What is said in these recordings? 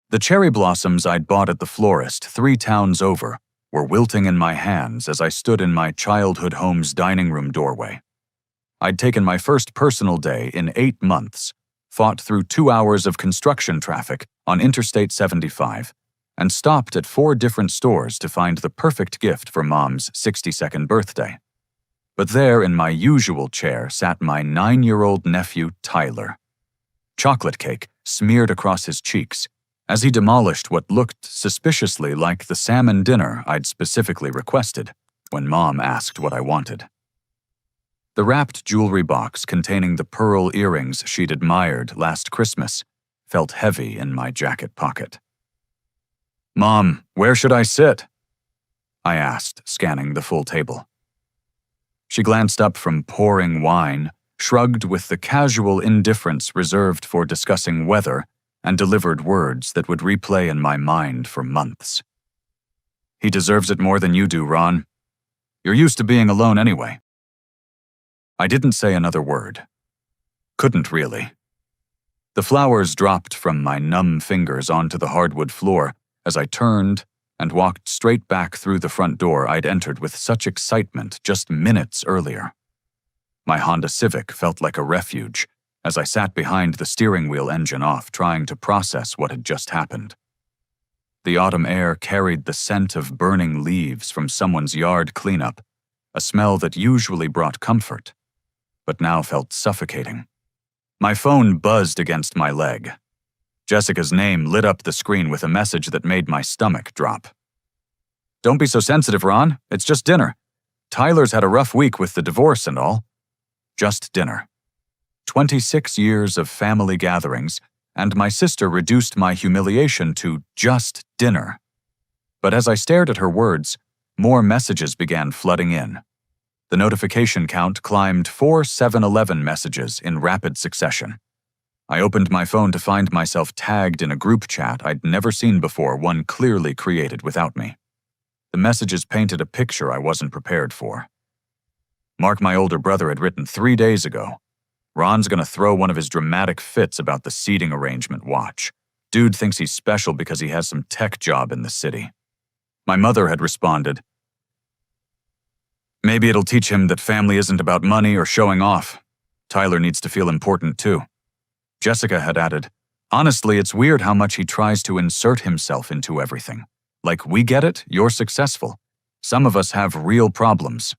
The cherry blossoms I'd bought at the florist 3 towns over were wilting in my hands as I stood in my childhood home's dining room doorway. I'd taken my first personal day in 8 months, fought through 2 hours of construction traffic on Interstate 75, and stopped at 4 different stores to find the perfect gift for Mom's 62nd birthday. But there in my usual chair sat my 9-year-old nephew, Tyler. Chocolate cake smeared across his cheeks as he demolished what looked suspiciously like the salmon dinner I'd specifically requested when Mom asked what I wanted. The wrapped jewelry box containing the pearl earrings she'd admired last Christmas felt heavy in my jacket pocket. "Mom, where should I sit?" I asked, scanning the full table. She glanced up from pouring wine, shrugged with the casual indifference reserved for discussing weather, and delivered words that would replay in my mind for months. "He deserves it more than you do, Ron. You're used to being alone anyway." I didn't say another word. Couldn't really. The flowers dropped from my numb fingers onto the hardwood floor as I turned and walked straight back through the front door I'd entered with such excitement just minutes earlier. My Honda Civic felt like a refuge as I sat behind the steering wheel engine off, trying to process what had just happened. The autumn air carried the scent of burning leaves from someone's yard cleanup, a smell that usually brought comfort, but now felt suffocating. My phone buzzed against my leg. Jessica's name lit up the screen with a message that made my stomach drop. "Don't be so sensitive, Ron. It's just dinner. Tyler's had a rough week with the divorce and all." Just dinner. 26 years of family gatherings, and my sister reduced my humiliation to just dinner. But as I stared at her words, more messages began flooding in. The notification count climbed 4 7-Eleven messages in rapid succession. I opened my phone to find myself tagged in a group chat I'd never seen before, one clearly created without me. The messages painted a picture I wasn't prepared for. Mark, my older brother, had written 3 days ago. "Ron's gonna throw one of his dramatic fits about the seating arrangement, watch. Dude thinks he's special because he has some tech job in the city." My mother had responded, "Maybe it'll teach him that family isn't about money or showing off. Tyler needs to feel important too." Jessica had added, "Honestly, it's weird how much he tries to insert himself into everything. Like, we get it, you're successful. Some of us have real problems."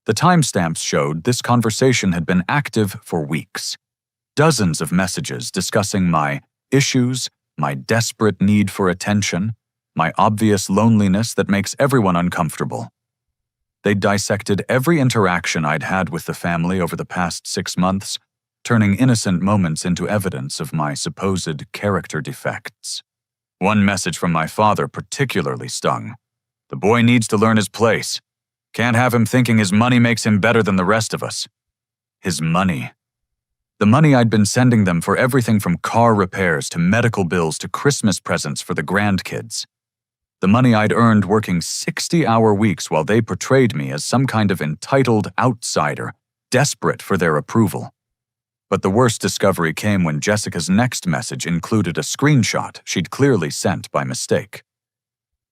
The timestamps showed this conversation had been active for weeks. Dozens of messages discussing my issues, my desperate need for attention, my obvious loneliness that makes everyone uncomfortable. They dissected every interaction I'd had with the family over the past 6 months, turning innocent moments into evidence of my supposed character defects. One message from my father particularly stung. "The boy needs to learn his place. Can't have him thinking his money makes him better than the rest of us." His money. The money I'd been sending them for everything from car repairs to medical bills to Christmas presents for the grandkids. The money I'd earned working 60-hour weeks while they portrayed me as some kind of entitled outsider, desperate for their approval. But the worst discovery came when Jessica's next message included a screenshot she'd clearly sent by mistake.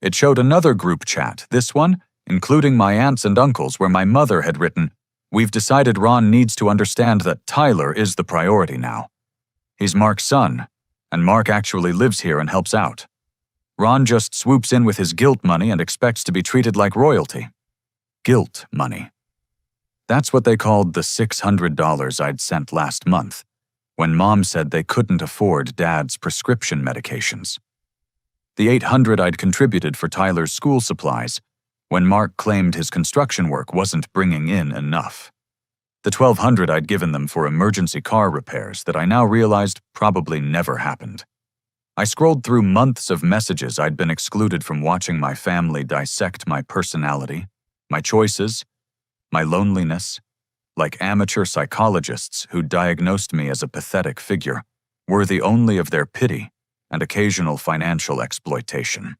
It showed another group chat, this one including my aunts and uncles, where my mother had written, "We've decided Ron needs to understand that Tyler is the priority now. He's Mark's son, and Mark actually lives here and helps out. Ron just swoops in with his guilt money and expects to be treated like royalty." Guilt money. That's what they called the $600 I'd sent last month, when Mom said they couldn't afford Dad's prescription medications. The $800 I'd contributed for Tyler's school supplies, when Mark claimed his construction work wasn't bringing in enough. The $1,200 I'd given them for emergency car repairs that I now realized probably never happened. I scrolled through months of messages I'd been excluded from watching my family dissect my personality, my choices, my loneliness, like amateur psychologists who diagnosed me as a pathetic figure, worthy only of their pity and occasional financial exploitation.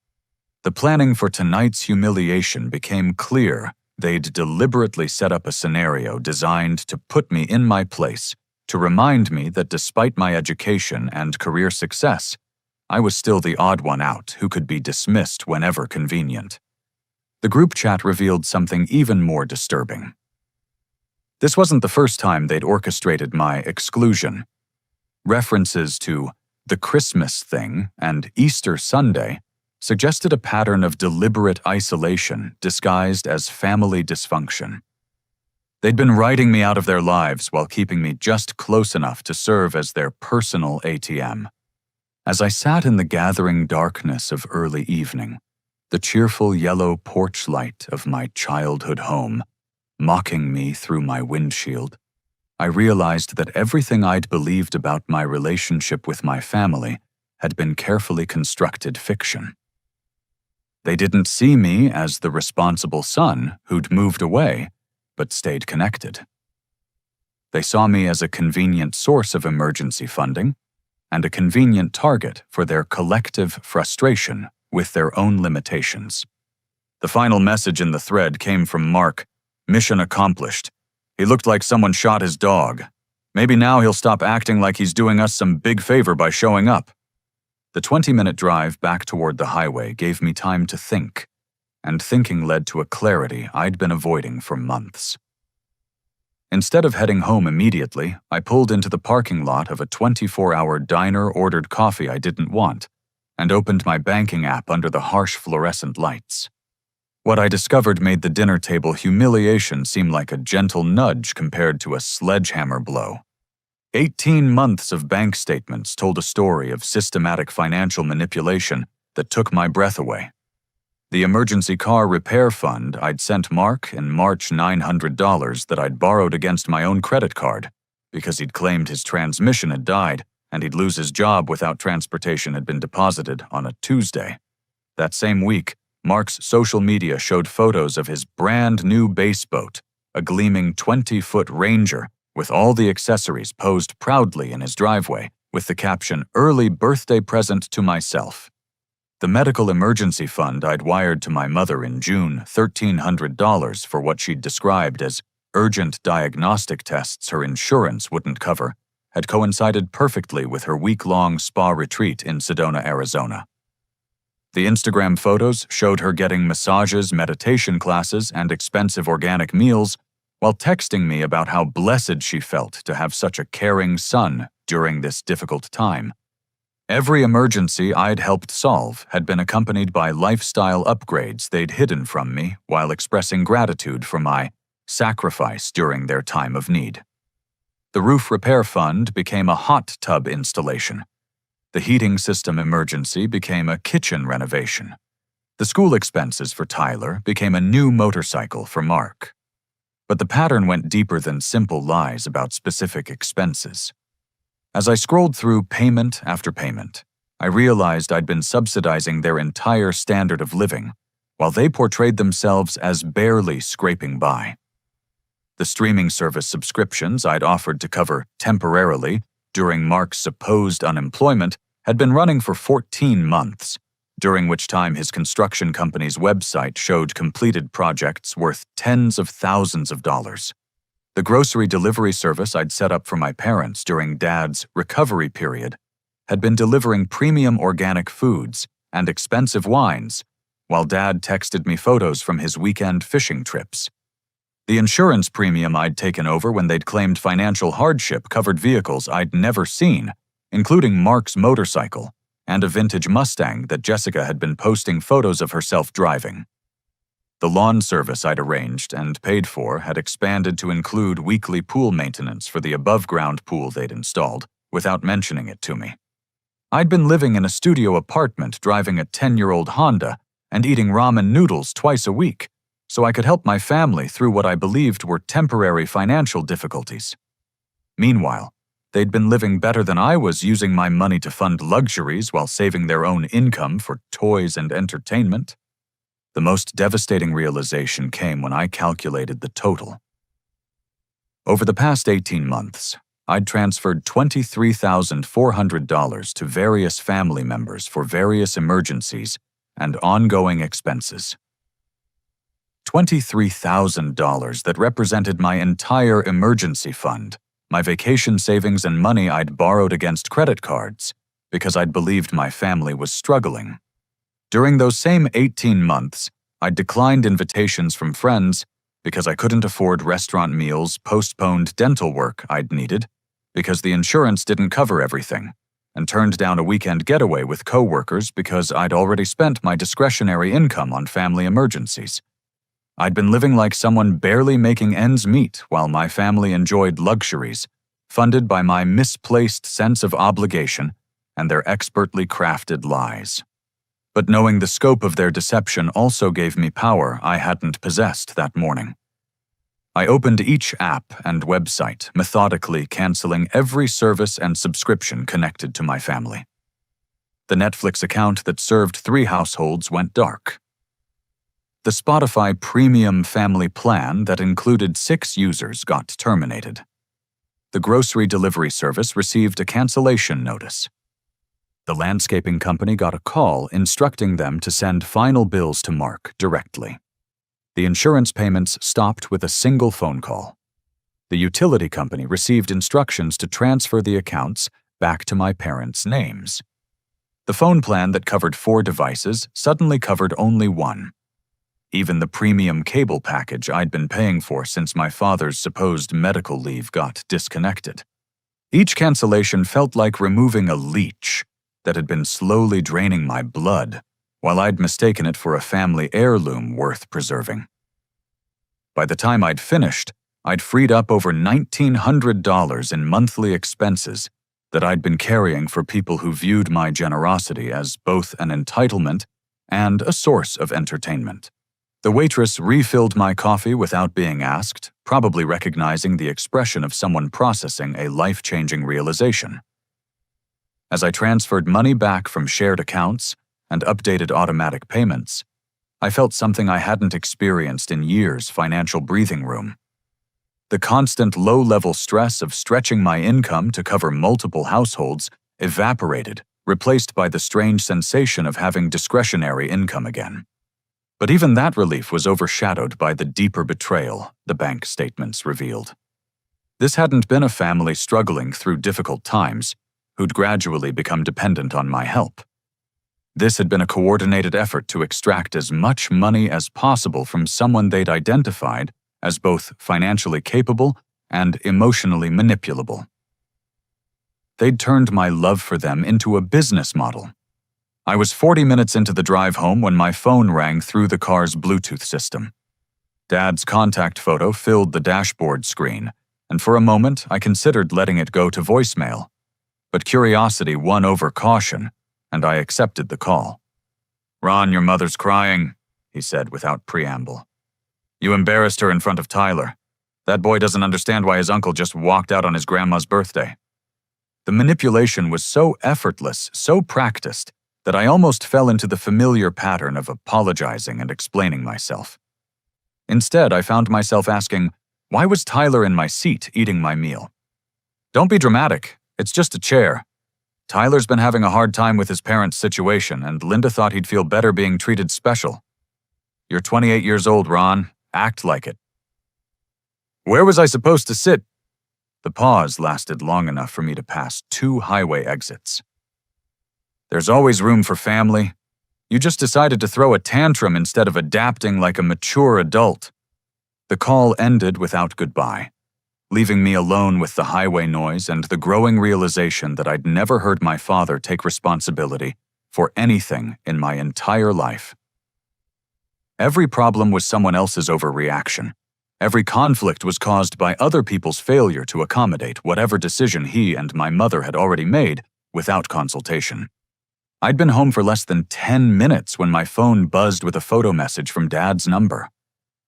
The planning for tonight's humiliation became clear. They'd deliberately set up a scenario designed to put me in my place, to remind me that despite my education and career success, I was still the odd one out who could be dismissed whenever convenient. The group chat revealed something even more disturbing. This wasn't the first time they'd orchestrated my exclusion. References to the Christmas thing and Easter Sunday suggested a pattern of deliberate isolation disguised as family dysfunction. They'd been writing me out of their lives while keeping me just close enough to serve as their personal ATM. As I sat in the gathering darkness of early evening, the cheerful yellow porch light of my childhood home mocking me through my windshield, I realized that everything I'd believed about my relationship with my family had been carefully constructed fiction. They didn't see me as the responsible son who'd moved away but stayed connected. They saw me as a convenient source of emergency funding and a convenient target for their collective frustration with their own limitations. The final message in the thread came from Mark. Mission accomplished. He looked like someone shot his dog. Maybe now he'll stop acting like he's doing us some big favor by showing up. The 20-minute drive back toward the highway gave me time to think, and thinking led to a clarity I'd been avoiding for months. Instead of heading home immediately, I pulled into the parking lot of a 24-hour diner, ordered coffee I didn't want, and opened my banking app under the harsh fluorescent lights. What I discovered made the dinner table humiliation seem like a gentle nudge compared to a sledgehammer blow. 18 months of bank statements told a story of systematic financial manipulation that took my breath away. The emergency car repair fund I'd sent Mark in March, $900 that I'd borrowed against my own credit card because he'd claimed his transmission had died and he'd lose his job without transportation had been deposited on a Tuesday. That same week, Mark's social media showed photos of his brand new bass boat, a gleaming 20-foot Ranger with all the accessories posed proudly in his driveway with the caption, "Early birthday present to myself." The medical emergency fund I'd wired to my mother in June, $1,300 for what she'd described as urgent diagnostic tests her insurance wouldn't cover, had coincided perfectly with her week-long spa retreat in Sedona, Arizona. The Instagram photos showed her getting massages, meditation classes, and expensive organic meals while texting me about how blessed she felt to have such a caring son during this difficult time. Every emergency I'd helped solve had been accompanied by lifestyle upgrades they'd hidden from me while expressing gratitude for my sacrifice during their time of need. The roof repair fund became a hot tub installation. The heating system emergency became a kitchen renovation. The school expenses for Tyler became a new motorcycle for Mark. But the pattern went deeper than simple lies about specific expenses. As I scrolled through payment after payment, I realized I'd been subsidizing their entire standard of living, while they portrayed themselves as barely scraping by. The streaming service subscriptions I'd offered to cover temporarily during Mark's supposed unemployment had been running for 14 months, during which time his construction company's website showed completed projects worth tens of thousands of dollars. The grocery delivery service I'd set up for my parents during Dad's recovery period had been delivering premium organic foods and expensive wines, while Dad texted me photos from his weekend fishing trips. The insurance premium I'd taken over when they'd claimed financial hardship covered vehicles I'd never seen, including Mark's motorcycle and a vintage Mustang that Jessica had been posting photos of herself driving. The lawn service I'd arranged and paid for had expanded to include weekly pool maintenance for the above-ground pool they'd installed, without mentioning it to me. I'd been living in a studio apartment driving a 10-year-old Honda and eating ramen noodles twice a week, so I could help my family through what I believed were temporary financial difficulties. Meanwhile, they'd been living better than I was, using my money to fund luxuries while saving their own income for toys and entertainment. The most devastating realization came when I calculated the total. Over the past 18 months, I'd transferred $23,400 to various family members for various emergencies and ongoing expenses. $23,000 that represented my entire emergency fund, my vacation savings and money I'd borrowed against credit cards, because I'd believed my family was struggling. During those same 18 months, I'd declined invitations from friends because I couldn't afford restaurant meals, postponed dental work I'd needed because the insurance didn't cover everything, and turned down a weekend getaway with coworkers because I'd already spent my discretionary income on family emergencies. I'd been living like someone barely making ends meet while my family enjoyed luxuries, funded by my misplaced sense of obligation and their expertly crafted lies. But knowing the scope of their deception also gave me power I hadn't possessed that morning. I opened each app and website, methodically canceling every service and subscription connected to my family. The Netflix account that served 3 households went dark. The Spotify Premium Family Plan that included 6 users got terminated. The grocery delivery service received a cancellation notice. The landscaping company got a call instructing them to send final bills to Mark directly. The insurance payments stopped with a single phone call. The utility company received instructions to transfer the accounts back to my parents' names. The phone plan that covered 4 devices suddenly covered only 1. Even the premium cable package I'd been paying for since my father's supposed medical leave got disconnected. Each cancellation felt like removing a leech that had been slowly draining my blood, while I'd mistaken it for a family heirloom worth preserving. By the time I'd finished, I'd freed up over $1,900 in monthly expenses that I'd been carrying for people who viewed my generosity as both an entitlement and a source of entertainment. The waitress refilled my coffee without being asked, probably recognizing the expression of someone processing a life-changing realization. As I transferred money back from shared accounts and updated automatic payments, I felt something I hadn't experienced in years: financial breathing room. The constant low-level stress of stretching my income to cover multiple households evaporated, replaced by the strange sensation of having discretionary income again. But even that relief was overshadowed by the deeper betrayal the bank statements revealed. This hadn't been a family struggling through difficult times who'd gradually become dependent on my help. This had been a coordinated effort to extract as much money as possible from someone they'd identified as both financially capable and emotionally manipulable. They'd turned my love for them into a business model. I was 40 minutes into the drive home when my phone rang through the car's Bluetooth system. Dad's contact photo filled the dashboard screen, and for a moment I considered letting it go to voicemail. But curiosity won over caution, and I accepted the call. "Ron, your mother's crying," he said without preamble. "You embarrassed her in front of Tyler. That boy doesn't understand why his uncle just walked out on his grandma's birthday." The manipulation was so effortless, so practiced, that I almost fell into the familiar pattern of apologizing and explaining myself. Instead, I found myself asking, why was Tyler in my seat eating my meal? "Don't be dramatic. It's just a chair. Tyler's been having a hard time with his parents' situation, and Linda thought he'd feel better being treated special. You're 28 years old, Ron. Act like it." "Where was I supposed to sit?" The pause lasted long enough for me to pass 2 highway exits. "There's always room for family. You just decided to throw a tantrum instead of adapting like a mature adult." The call ended without goodbye, leaving me alone with the highway noise and the growing realization that I'd never heard my father take responsibility for anything in my entire life. Every problem was someone else's overreaction. Every conflict was caused by other people's failure to accommodate whatever decision he and my mother had already made without consultation. I'd been home for less than 10 minutes when my phone buzzed with a photo message from Dad's number.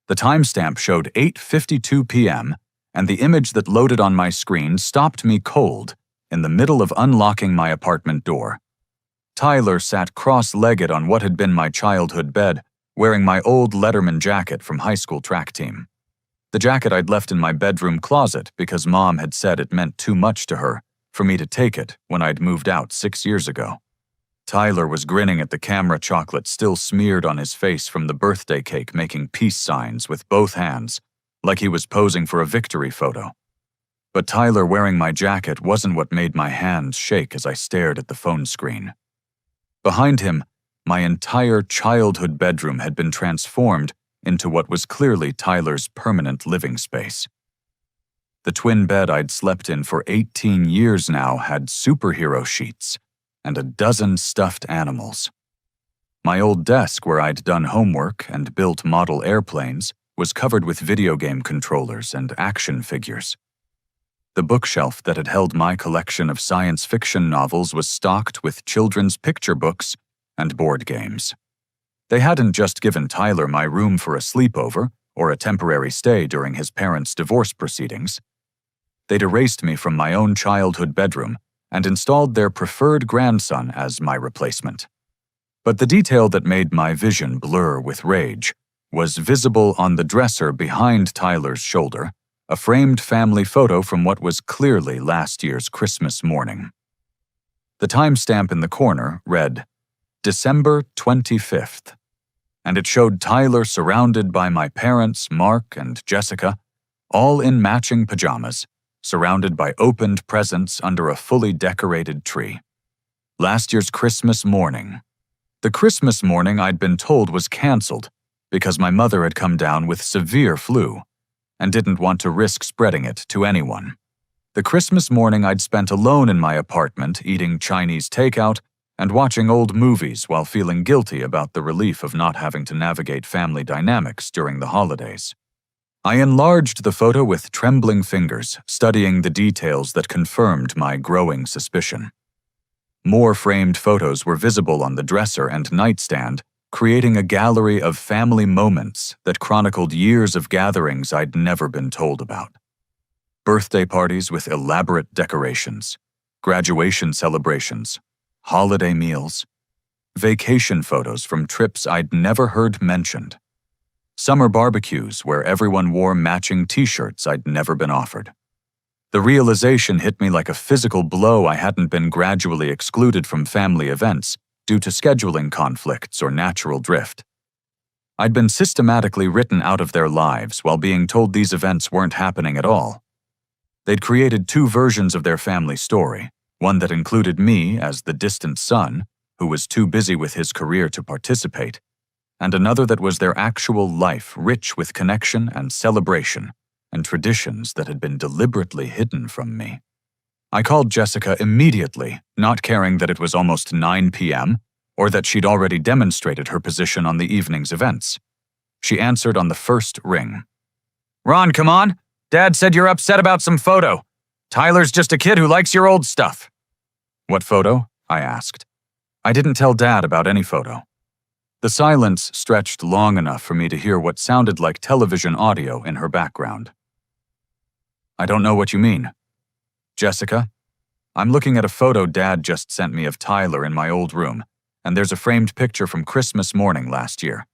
The timestamp showed 8:52 p.m., and the image that loaded on my screen stopped me cold in the middle of unlocking my apartment door. Tyler sat cross-legged on what had been my childhood bed, wearing my old Letterman jacket from high school track team. The jacket I'd left in my bedroom closet because Mom had said it meant too much to her for me to take it when I'd moved out 6 years ago. Tyler was grinning at the camera chocolate still smeared on his face from the birthday cake, making peace signs with both hands, like he was posing for a victory photo. But Tyler wearing my jacket wasn't what made my hands shake as I stared at the phone screen. Behind him, my entire childhood bedroom had been transformed into what was clearly Tyler's permanent living space. The twin bed I'd slept in for 18 years now had superhero sheets and a dozen stuffed animals. My old desk where I'd done homework and built model airplanes was covered with video game controllers and action figures. The bookshelf that had held my collection of science fiction novels was stocked with children's picture books and board games. They hadn't just given Tyler my room for a sleepover or a temporary stay during his parents' divorce proceedings. They'd erased me from my own childhood bedroom and installed their preferred grandson as my replacement. But the detail that made my vision blur with rage was visible on the dresser behind Tyler's shoulder, a framed family photo from what was clearly last year's Christmas morning. The timestamp in the corner read, December 25th, and it showed Tyler surrounded by my parents, Mark and Jessica, all in matching pajamas, surrounded by opened presents under a fully decorated tree. Last year's Christmas morning. The Christmas morning I'd been told was canceled because my mother had come down with severe flu and didn't want to risk spreading it to anyone. The Christmas morning I'd spent alone in my apartment eating Chinese takeout and watching old movies while feeling guilty about the relief of not having to navigate family dynamics during the holidays. I enlarged the photo with trembling fingers, studying the details that confirmed my growing suspicion. More framed photos were visible on the dresser and nightstand, creating a gallery of family moments that chronicled years of gatherings I'd never been told about. Birthday parties with elaborate decorations, graduation celebrations, holiday meals, vacation photos from trips I'd never heard mentioned, summer barbecues where everyone wore matching t-shirts I'd never been offered. The realization hit me like a physical blow I hadn't been gradually excluded from family events due to scheduling conflicts or natural drift. I'd been systematically written out of their lives while being told these events weren't happening at all. They'd created two versions of their family story, one that included me as the distant son, who was too busy with his career to participate, and another that was their actual life rich with connection and celebration, and traditions that had been deliberately hidden from me. I called Jessica immediately, not caring that it was almost 9 p.m. or that she'd already demonstrated her position on the evening's events. She answered on the first ring. "Ron, come on. Dad said you're upset about some photo. Tyler's just a kid who likes your old stuff." "What photo?" I asked. I didn't tell Dad about any photo. The silence stretched long enough for me to hear what sounded like television audio in her background. "I don't know what you mean." "Jessica, I'm looking at a photo Dad just sent me of Tyler in my old room, and there's a framed picture from Christmas morning last year.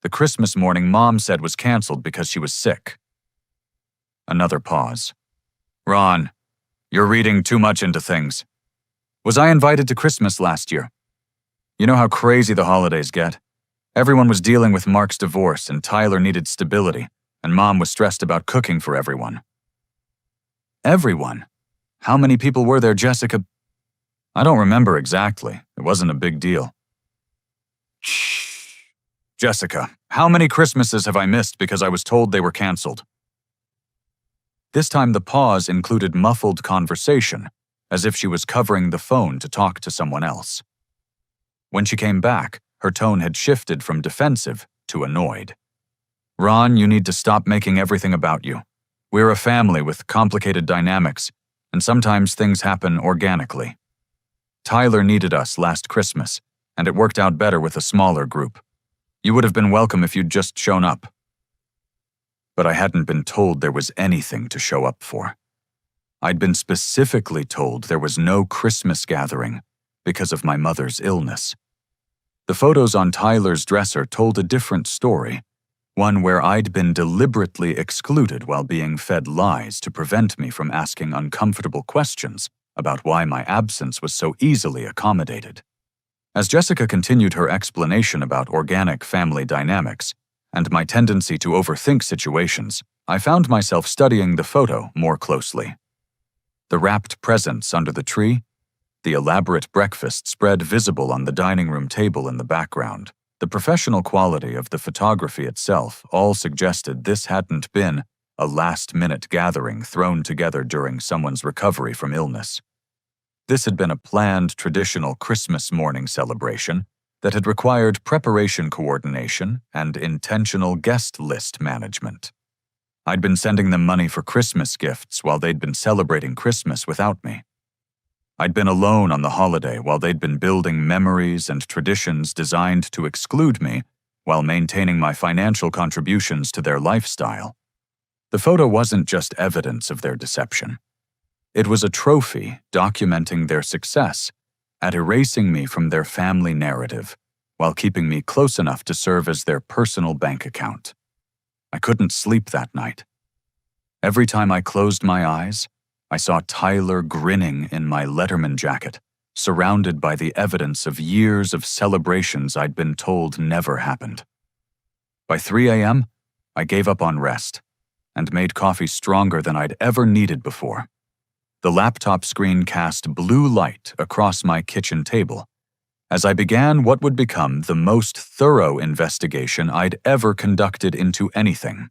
The Christmas morning Mom said was canceled because she was sick." Another pause. "Ron, you're reading too much into things. Was I invited to Christmas last year? You know how crazy the holidays get. Everyone was dealing with Mark's divorce and Tyler needed stability, and Mom was stressed about cooking for everyone." "Everyone? How many people were there, Jessica?" "I don't remember exactly. It wasn't a big deal." "Shh. Jessica, how many Christmases have I missed because I was told they were canceled?" This time the pause included muffled conversation, as if she was covering the phone to talk to someone else. When she came back, her tone had shifted from defensive to annoyed. "Ron, you need to stop making everything about you. We're a family with complicated dynamics, and sometimes things happen organically. Tyler needed us last Christmas, and it worked out better with a smaller group. You would have been welcome if you'd just shown up." But I hadn't been told there was anything to show up for. I'd been specifically told there was no Christmas gathering because of my mother's illness. The photos on Tyler's dresser told a different story, one where I'd been deliberately excluded while being fed lies to prevent me from asking uncomfortable questions about why my absence was so easily accommodated. As Jessica continued her explanation about organic family dynamics and my tendency to overthink situations, I found myself studying the photo more closely. The wrapped presents under the tree, the elaborate breakfast spread visible on the dining room table in the background, the professional quality of the photography itself all suggested this hadn't been a last-minute gathering thrown together during someone's recovery from illness. This had been a planned traditional Christmas morning celebration that had required preparation coordination and intentional guest list management. I'd been sending them money for Christmas gifts while they'd been celebrating Christmas without me. I'd been alone on the holiday while they'd been building memories and traditions designed to exclude me while maintaining my financial contributions to their lifestyle. The photo wasn't just evidence of their deception. It was a trophy documenting their success at erasing me from their family narrative while keeping me close enough to serve as their personal bank account. I couldn't sleep that night. Every time I closed my eyes, I saw Tyler grinning in my Letterman jacket, surrounded by the evidence of years of celebrations I'd been told never happened. By 3 a.m., I gave up on rest and made coffee stronger than I'd ever needed before. The laptop screen cast blue light across my kitchen table as I began what would become the most thorough investigation I'd ever conducted into anything.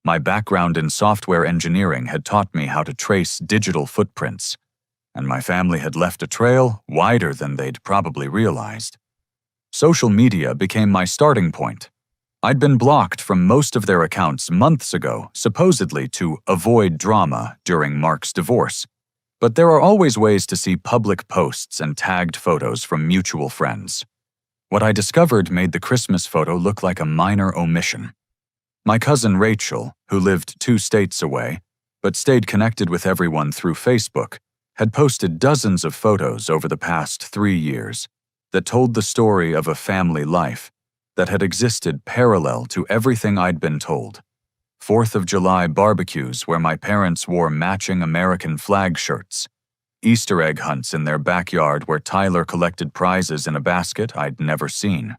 My background in software engineering had taught me how to trace digital footprints, and my family had left a trail wider than they'd probably realized. Social media became my starting point. I'd been blocked from most of their accounts months ago, supposedly to avoid drama during Mark's divorce. But there are always ways to see public posts and tagged photos from mutual friends. What I discovered made the Christmas photo look like a minor omission. My cousin Rachel, who lived 2 states away, but stayed connected with everyone through Facebook, had posted dozens of photos over the past 3 years that told the story of a family life that had existed parallel to everything I'd been told. 4th of July barbecues where my parents wore matching American flag shirts, Easter egg hunts in their backyard where Tyler collected prizes in a basket I'd never seen,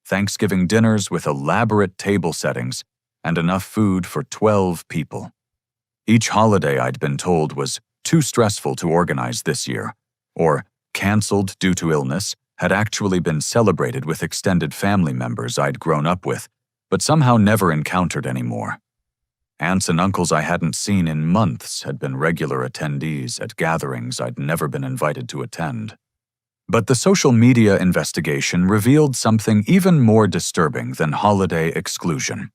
Thanksgiving dinners with elaborate table settings and enough food for 12 people. Each holiday I'd been told was too stressful to organize this year, or canceled due to illness, had actually been celebrated with extended family members I'd grown up with, but somehow never encountered anymore. Aunts and uncles I hadn't seen in months had been regular attendees at gatherings I'd never been invited to attend. But the social media investigation revealed something even more disturbing than holiday exclusion.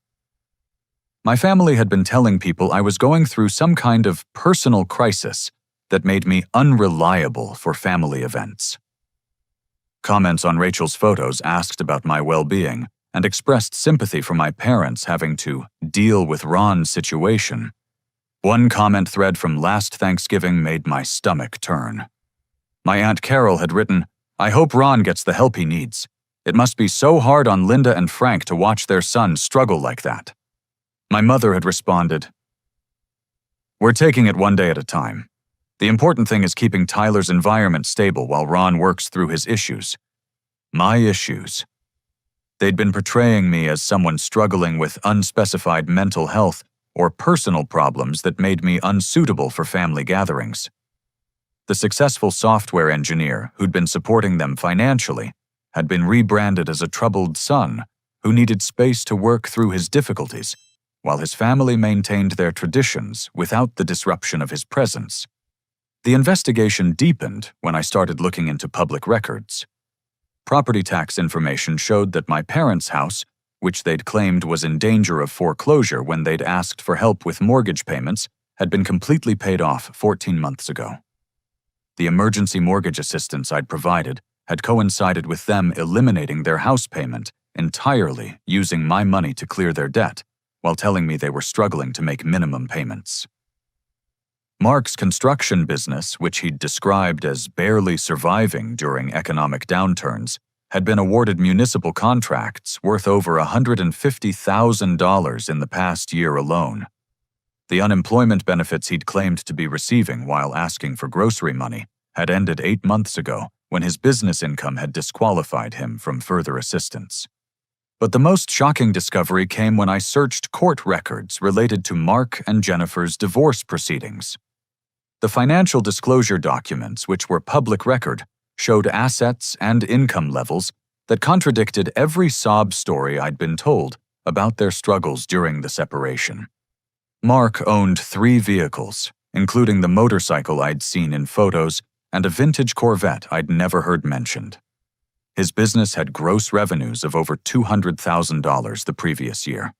My family had been telling people I was going through some kind of personal crisis that made me unreliable for family events. Comments on Rachel's photos asked about my well-being and expressed sympathy for my parents having to deal with Ron's situation. One comment thread from last Thanksgiving made my stomach turn. My Aunt Carol had written, "I hope Ron gets the help he needs. It must be so hard on Linda and Frank to watch their son struggle like that." My mother had responded, "We're taking it one day at a time. The important thing is keeping Tyler's environment stable while Ron works through his issues." My issues. They'd been portraying me as someone struggling with unspecified mental health or personal problems that made me unsuitable for family gatherings. The successful software engineer who'd been supporting them financially had been rebranded as a troubled son who needed space to work through his difficulties, while his family maintained their traditions without the disruption of his presence. The investigation deepened when I started looking into public records. Property tax information showed that my parents' house, which they'd claimed was in danger of foreclosure when they'd asked for help with mortgage payments, had been completely paid off 14 months ago. The emergency mortgage assistance I'd provided had coincided with them eliminating their house payment entirely using my money to clear their debt, while telling me they were struggling to make minimum payments. Mark's construction business, which he'd described as barely surviving during economic downturns, had been awarded municipal contracts worth over $150,000 in the past year alone. The unemployment benefits he'd claimed to be receiving while asking for grocery money had ended 8 months ago when his business income had disqualified him from further assistance. But the most shocking discovery came when I searched court records related to Mark and Jennifer's divorce proceedings. The financial disclosure documents, which were public record, showed assets and income levels that contradicted every sob story I'd been told about their struggles during the separation. Mark owned 3 vehicles, including the motorcycle I'd seen in photos and a vintage Corvette I'd never heard mentioned. His business had gross revenues of over $200,000 the previous year.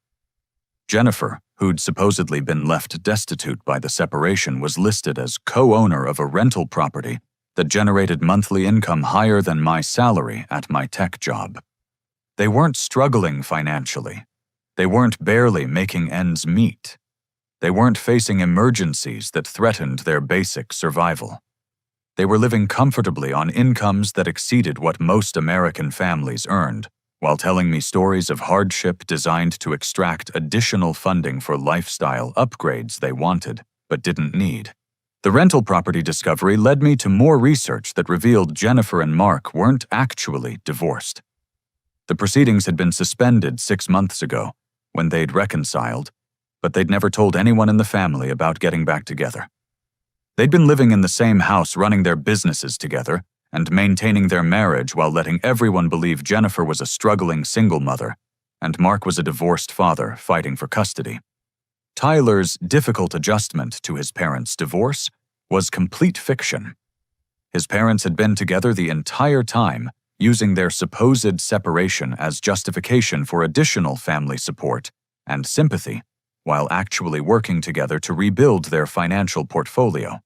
Jennifer, who'd supposedly been left destitute by the separation, was listed as co-owner of a rental property that generated monthly income higher than my salary at my tech job. They weren't struggling financially. They weren't barely making ends meet. They weren't facing emergencies that threatened their basic survival. They were living comfortably on incomes that exceeded what most American families earned, while telling me stories of hardship designed to extract additional funding for lifestyle upgrades they wanted but didn't need. The rental property discovery led me to more research that revealed Jennifer and Mark weren't actually divorced. The proceedings had been suspended 6 months ago, when they'd reconciled, but they'd never told anyone in the family about getting back together. They'd been living in the same house, running their businesses together, and maintaining their marriage while letting everyone believe Jennifer was a struggling single mother, and Mark was a divorced father fighting for custody. Tyler's difficult adjustment to his parents' divorce was complete fiction. His parents had been together the entire time, using their supposed separation as justification for additional family support and sympathy, while actually working together to rebuild their financial portfolio.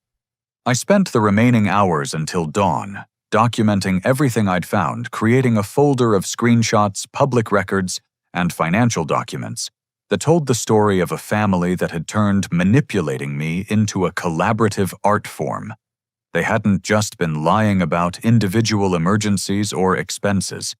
I spent the remaining hours until dawn, documenting everything I'd found, creating a folder of screenshots, public records, and financial documents that told the story of a family that had turned manipulating me into a collaborative art form. They hadn't just been lying about individual emergencies or expenses.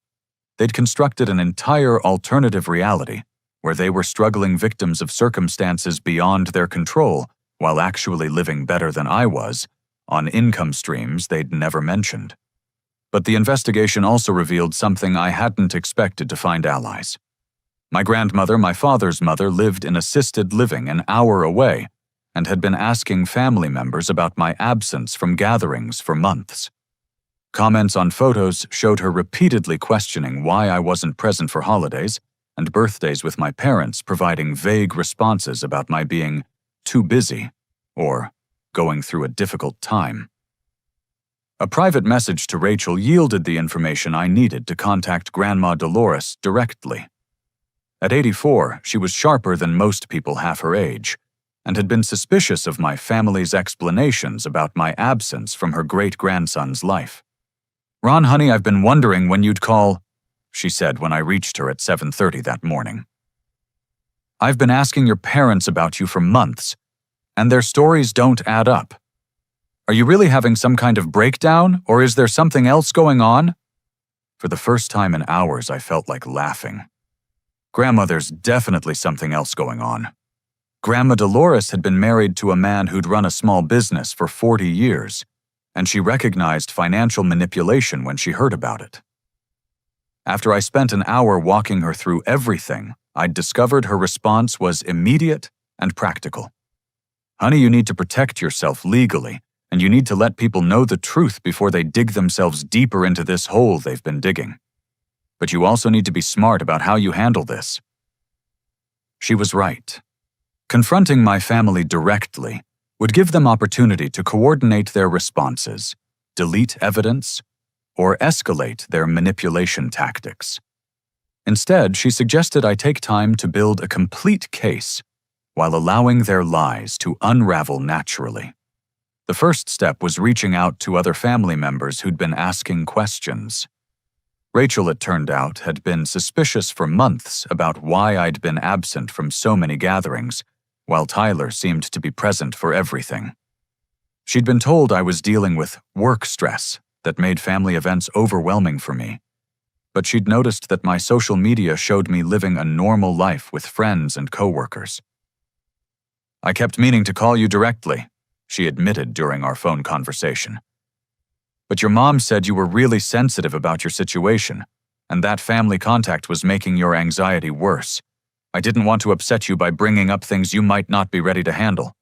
They'd constructed an entire alternative reality where they were struggling victims of circumstances beyond their control while actually living better than I was, on income streams they'd never mentioned. But the investigation also revealed something I hadn't expected to find allies. My grandmother, my father's mother, lived in assisted living an hour away and had been asking family members about my absence from gatherings for months. Comments on photos showed her repeatedly questioning why I wasn't present for holidays and birthdays with my parents, providing vague responses about my being too busy or going through a difficult time. A private message to Rachel yielded the information I needed to contact Grandma Dolores directly. At 84, she was sharper than most people half her age, and had been suspicious of my family's explanations about my absence from her great-grandson's life. "Ron, honey, I've been wondering when you'd call," she said when I reached her at 7:30 that morning. "I've been asking your parents about you for months, and their stories don't add up. Are you really having some kind of breakdown, or is there something else going on?" For the first time in hours, I felt like laughing. Grandma, there's definitely something else going on. Grandma Dolores had been married to a man who'd run a small business for 40 years, and she recognized financial manipulation when she heard about it. After I spent an hour walking her through everything, I'd discovered her response was immediate and practical. "Honey, you need to protect yourself legally, and you need to let people know the truth before they dig themselves deeper into this hole they've been digging. But you also need to be smart about how you handle this." She was right. Confronting my family directly would give them opportunity to coordinate their responses, delete evidence, or escalate their manipulation tactics. Instead, she suggested I take time to build a complete case while allowing their lies to unravel naturally. The first step was reaching out to other family members who'd been asking questions. Rachel, it turned out, had been suspicious for months about why I'd been absent from so many gatherings, while Tyler seemed to be present for everything. She'd been told I was dealing with work stress that made family events overwhelming for me, but she'd noticed that my social media showed me living a normal life with friends and coworkers. "I kept meaning to call you directly," she admitted during our phone conversation. "But your mom said you were really sensitive about your situation, and that family contact was making your anxiety worse. I didn't want to upset you by bringing up things you might not be ready to handle."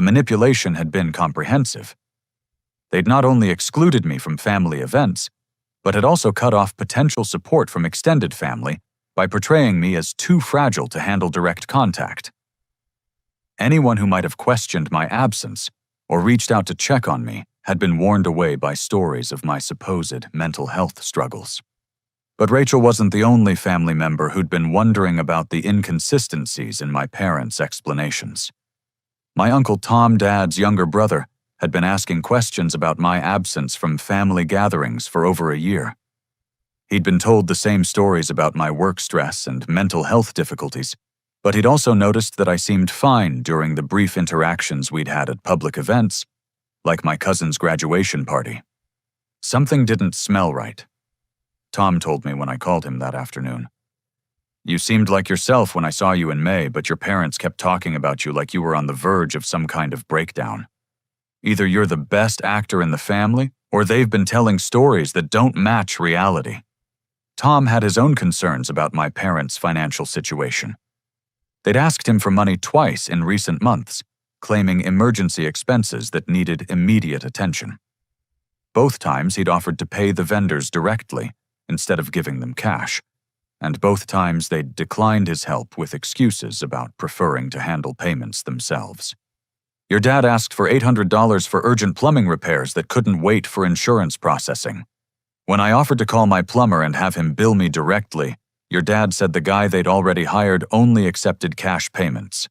the manipulation had been comprehensive. They'd not only excluded me from family events, but had also cut off potential support from extended family by portraying me as too fragile to handle direct contact. Anyone who might have questioned my absence or reached out to check on me had been warned away by stories of my supposed mental health struggles. But Rachel wasn't the only family member who'd been wondering about the inconsistencies in my parents' explanations. My Uncle Tom, Dad's younger brother, had been asking questions about my absence from family gatherings for over a year. He'd been told the same stories about my work stress and mental health difficulties, but he'd also noticed that I seemed fine during the brief interactions we'd had at public events, like my cousin's graduation party. Something didn't smell right. Tom told me when I called him that afternoon. "You seemed like yourself when I saw you in May, but your parents kept talking about you like you were on the verge of some kind of breakdown. Either you're the best actor in the family, or they've been telling stories that don't match reality." Tom had his own concerns about my parents' financial situation. They'd asked him for money twice in recent months, claiming emergency expenses that needed immediate attention. Both times he'd offered to pay the vendors directly instead of giving them cash, and both times they'd declined his help with excuses about preferring to handle payments themselves. "Your dad asked for $800 for urgent plumbing repairs that couldn't wait for insurance processing. When I offered to call my plumber and have him bill me directly, your dad said the guy they'd already hired only accepted cash payments.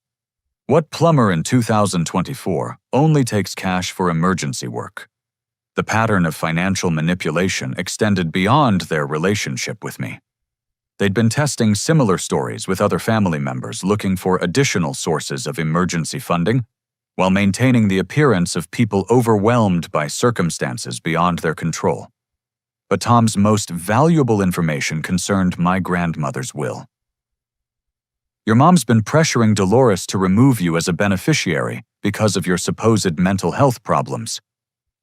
What plumber in 2024 only takes cash for emergency work?" The pattern of financial manipulation extended beyond their relationship with me. They'd been testing similar stories with other family members looking for additional sources of emergency funding, while maintaining the appearance of people overwhelmed by circumstances beyond their control. But Tom's most valuable information concerned my grandmother's will. "Your mom's been pressuring Dolores to remove you as a beneficiary because of your supposed mental health problems.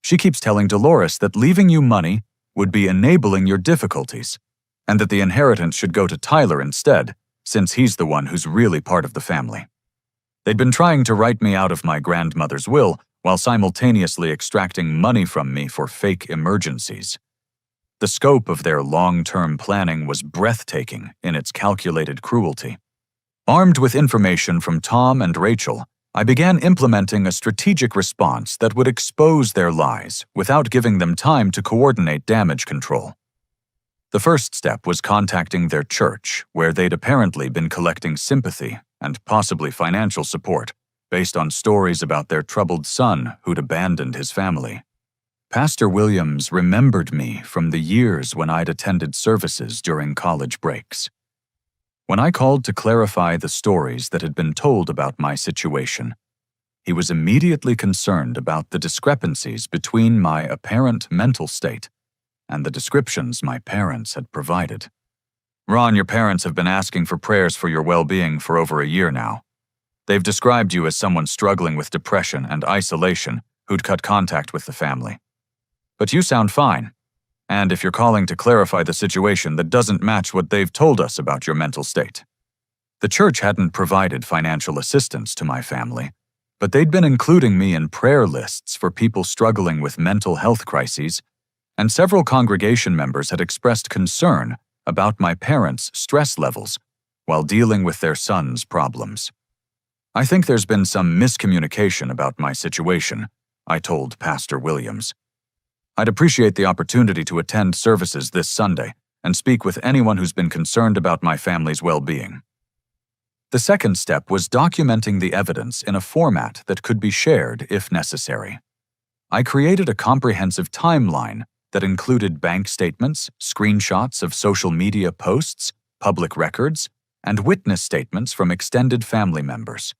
She keeps telling Dolores that leaving you money would be enabling your difficulties, and that the inheritance should go to Tyler instead, since he's the one who's really part of the family. They'd been trying to write me out of my grandmother's will while simultaneously extracting money from me for fake emergencies. The scope of their long-term planning was breathtaking in its calculated cruelty. Armed with information from Tom and Rachel, I began implementing a strategic response that would expose their lies without giving them time to coordinate damage control. The first step was contacting their church, where they'd apparently been collecting sympathy and possibly financial support based on stories about their troubled son who'd abandoned his family. Pastor Williams remembered me from the years when I'd attended services during college breaks. When I called to clarify the stories that had been told about my situation, he was immediately concerned about the discrepancies between my apparent mental state and the descriptions my parents had provided. "Ron, your parents have been asking for prayers for your well-being for over a year now. They've described you as someone struggling with depression and isolation who'd cut contact with the family. But you sound fine. And if you're calling to clarify the situation, that doesn't match what they've told us about your mental state." The church hadn't provided financial assistance to my family, but they'd been including me in prayer lists for people struggling with mental health crises, and several congregation members had expressed concern about my parents' stress levels while dealing with their son's problems. "I think there's been some miscommunication about my situation," I told Pastor Williams. "I'd appreciate the opportunity to attend services this Sunday and speak with anyone who's been concerned about my family's well-being." The second step was documenting the evidence in a format that could be shared if necessary. I created a comprehensive timeline that included bank statements, screenshots of social media posts, public records, and witness statements from extended family members.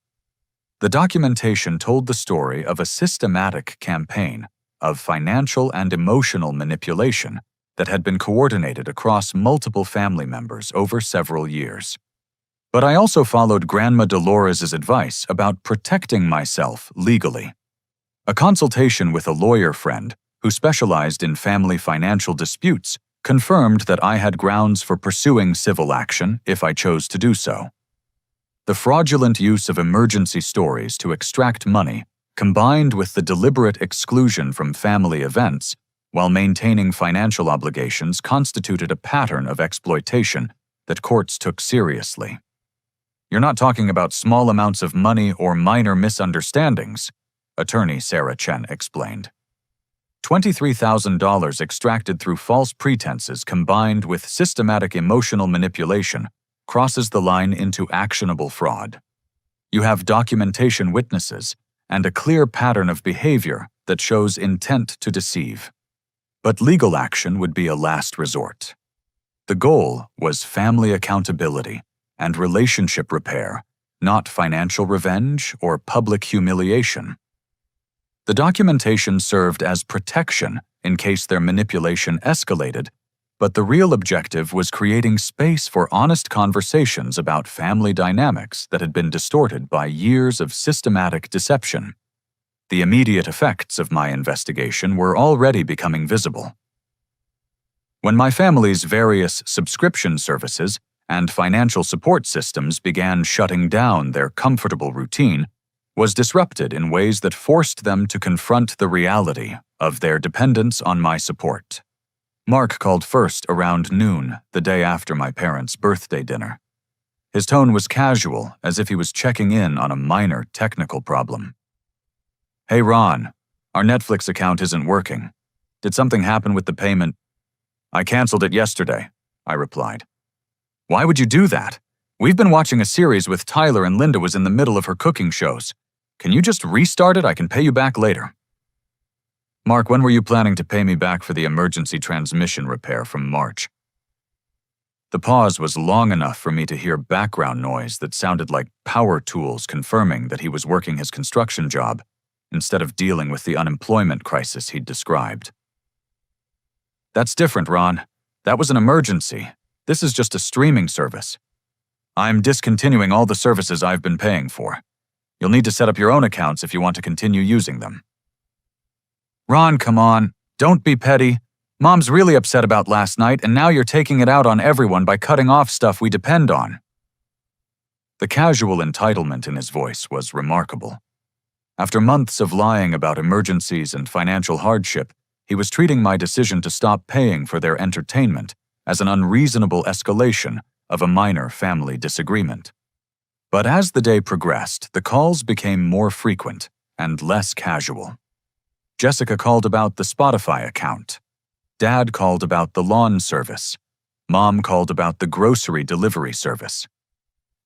The documentation told the story of a systematic campaign of financial and emotional manipulation that had been coordinated across multiple family members over several years. But I also followed Grandma Dolores' advice about protecting myself legally. A consultation with a lawyer friend who specialized in family financial disputes confirmed that I had grounds for pursuing civil action if I chose to do so. The fraudulent use of emergency stories to extract money combined with the deliberate exclusion from family events while maintaining financial obligations, constituted a pattern of exploitation that courts took seriously. "You're not talking about small amounts of money or minor misunderstandings," attorney Sarah Chen explained. $23,000 extracted through false pretenses combined with systematic emotional manipulation crosses the line into actionable fraud. You have documentation witnesses and a clear pattern of behavior that shows intent to deceive. But legal action would be a last resort. The goal was family accountability and relationship repair, not financial revenge or public humiliation. The documentation served as protection in case their manipulation escalated, but the real objective was creating space for honest conversations about family dynamics that had been distorted by years of systematic deception. The immediate effects of my investigation were already becoming visible. When my family's various subscription services and financial support systems began shutting down, their comfortable routine was disrupted in ways that forced them to confront the reality of their dependence on my support. Mark called first around noon, the day after my parents' birthday dinner. His tone was casual, as if he was checking in on a minor technical problem. "Hey Ron, our Netflix account isn't working. Did something happen with the payment?" "I canceled it yesterday," I replied. "Why would you do that? We've been watching a series with Tyler and Linda was in the middle of her cooking shows. Can you just restart it? I can pay you back later." "Mark, when were you planning to pay me back for the emergency transmission repair from March?" The pause was long enough for me to hear background noise that sounded like power tools confirming that he was working his construction job instead of dealing with the unemployment crisis he'd described. "That's different, Ron. That was an emergency. This is just a streaming service. I'm discontinuing all the services I've been paying for. You'll need to set up your own accounts if you want to continue using them." "Ron, come on. Don't be petty. Mom's really upset about last night, and now you're taking it out on everyone by cutting off stuff we depend on." The casual entitlement in his voice was remarkable. After months of lying about emergencies and financial hardship, he was treating my decision to stop paying for their entertainment as an unreasonable escalation of a minor family disagreement. But as the day progressed, the calls became more frequent and less casual. Jessica called about the Spotify account. Dad called about the lawn service. Mom called about the grocery delivery service.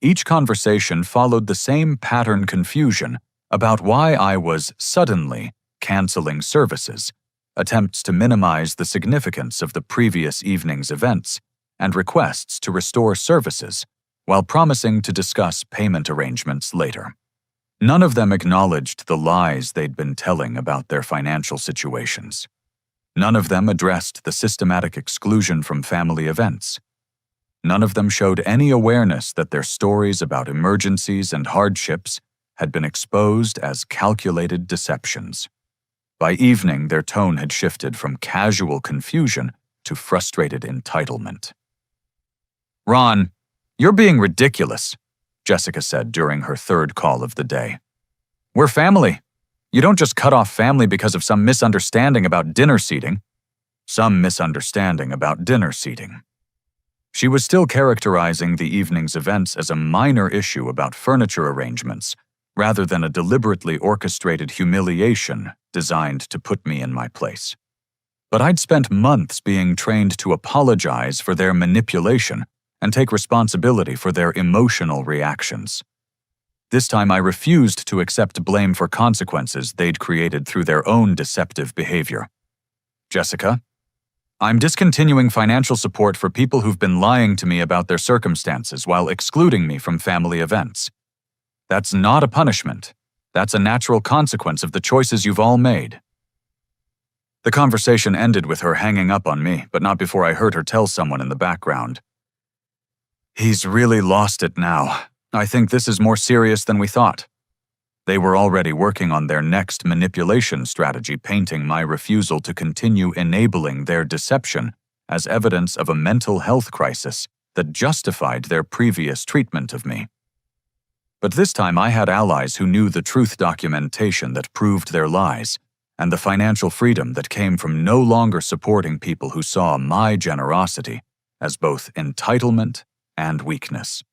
Each conversation followed the same pattern confusion about why I was suddenly canceling services, attempts to minimize the significance of the previous evening's events, and requests to restore services, while promising to discuss payment arrangements later. None of them acknowledged the lies they'd been telling about their financial situations. None of them addressed the systematic exclusion from family events. None of them showed any awareness that their stories about emergencies and hardships had been exposed as calculated deceptions. By evening, their tone had shifted from casual confusion to frustrated entitlement. "Ron, you're being ridiculous," Jessica said during her third call of the day. "We're family. You don't just cut off family because of some misunderstanding about dinner seating." Some misunderstanding about dinner seating. She was still characterizing the evening's events as a minor issue about furniture arrangements, rather than a deliberately orchestrated humiliation designed to put me in my place. But I'd spent months being trained to apologize for their manipulation and take responsibility for their emotional reactions. This time I refused to accept blame for consequences they'd created through their own deceptive behavior. "Jessica, I'm discontinuing financial support for people who've been lying to me about their circumstances while excluding me from family events. That's not a punishment. That's a natural consequence of the choices you've all made." The conversation ended with her hanging up on me, but not before I heard her tell someone in the background, "He's really lost it now. I think this is more serious than we thought." They were already working on their next manipulation strategy, painting my refusal to continue enabling their deception as evidence of a mental health crisis that justified their previous treatment of me. But this time I had allies who knew the truth documentation that proved their lies, and the financial freedom that came from no longer supporting people who saw my generosity as both entitlement and weakness.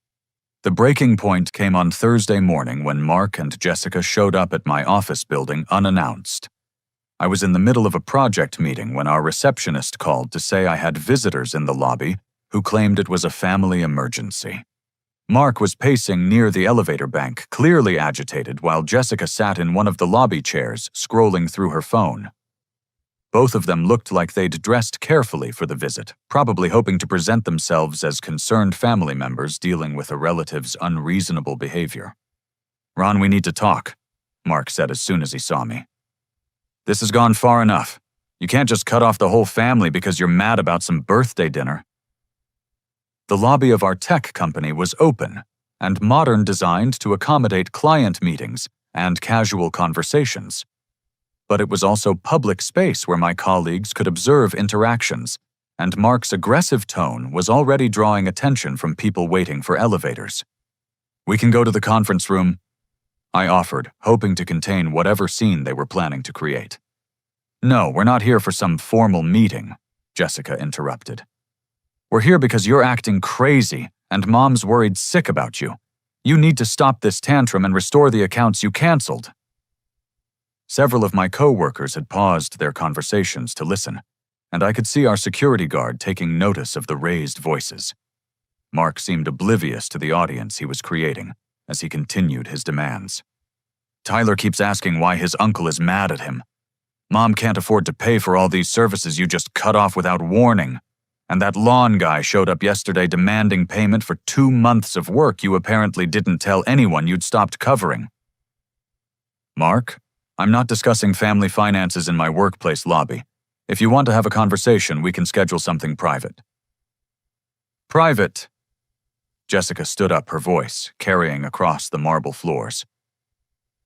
The breaking point came on Thursday morning when Mark and Jessica showed up at my office building unannounced. I was in the middle of a project meeting when our receptionist called to say I had visitors in the lobby who claimed it was a family emergency. Mark was pacing near the elevator bank, clearly agitated, while Jessica sat in one of the lobby chairs, scrolling through her phone. Both of them looked like they'd dressed carefully for the visit, probably hoping to present themselves as concerned family members dealing with a relative's unreasonable behavior. "Ron, we need to talk," Mark said as soon as he saw me. "This has gone far enough. You can't just cut off the whole family because you're mad about some birthday dinner." The lobby of our tech company was open and modern, designed to accommodate client meetings and casual conversations. But it was also public space where my colleagues could observe interactions, and Mark's aggressive tone was already drawing attention from people waiting for elevators. "We can go to the conference room," I offered, hoping to contain whatever scene they were planning to create. "No, we're not here for some formal meeting," Jessica interrupted. "We're here because you're acting crazy and Mom's worried sick about you. You need to stop this tantrum and restore the accounts you canceled." Several of my co-workers had paused their conversations to listen, and I could see our security guard taking notice of the raised voices. Mark seemed oblivious to the audience he was creating as he continued his demands. "Tyler keeps asking why his uncle is mad at him. Mom can't afford to pay for all these services you just cut off without warning. And that lawn guy showed up yesterday demanding payment for 2 months of work you apparently didn't tell anyone you'd stopped covering." "Mark, I'm not discussing family finances in my workplace lobby. If you want to have a conversation, we can schedule something private." "Private?" Jessica stood up, her voice carrying across the marble floors.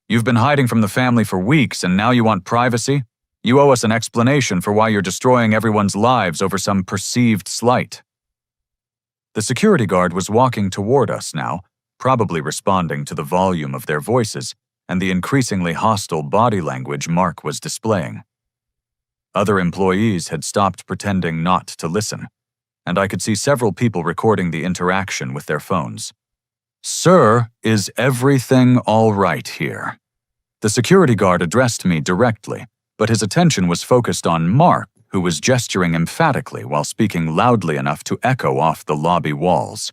"You've been hiding from the family for weeks, and now you want privacy? You owe us an explanation for why you're destroying everyone's lives over some perceived slight." The security guard was walking toward us now, probably responding to the volume of their voices and the increasingly hostile body language Mark was displaying. Other employees had stopped pretending not to listen, and I could see several people recording the interaction with their phones. "Sir, is everything all right here?" The security guard addressed me directly, but his attention was focused on Mark, who was gesturing emphatically while speaking loudly enough to echo off the lobby walls.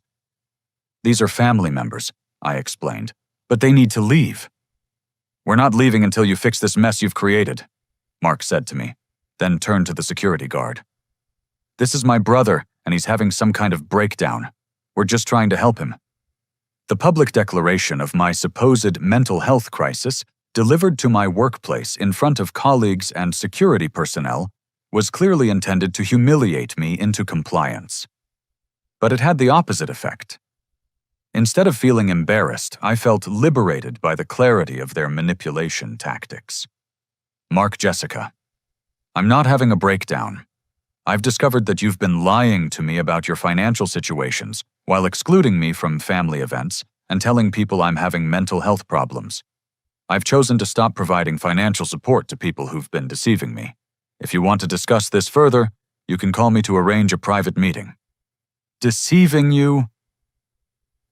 "These are family members," I explained, "but they need to leave." "We're not leaving until you fix this mess you've created," Mark said to me, then turned to the security guard. "This is my brother, and he's having some kind of breakdown. We're just trying to help him." The public declaration of my supposed mental health crisis, delivered to my workplace in front of colleagues and security personnel, was clearly intended to humiliate me into compliance. But it had the opposite effect. Instead of feeling embarrassed, I felt liberated by the clarity of their manipulation tactics. "Mark, Jessica, I'm not having a breakdown. I've discovered that you've been lying to me about your financial situations while excluding me from family events and telling people I'm having mental health problems. I've chosen to stop providing financial support to people who've been deceiving me. If you want to discuss this further, you can call me to arrange a private meeting." "Deceiving you?"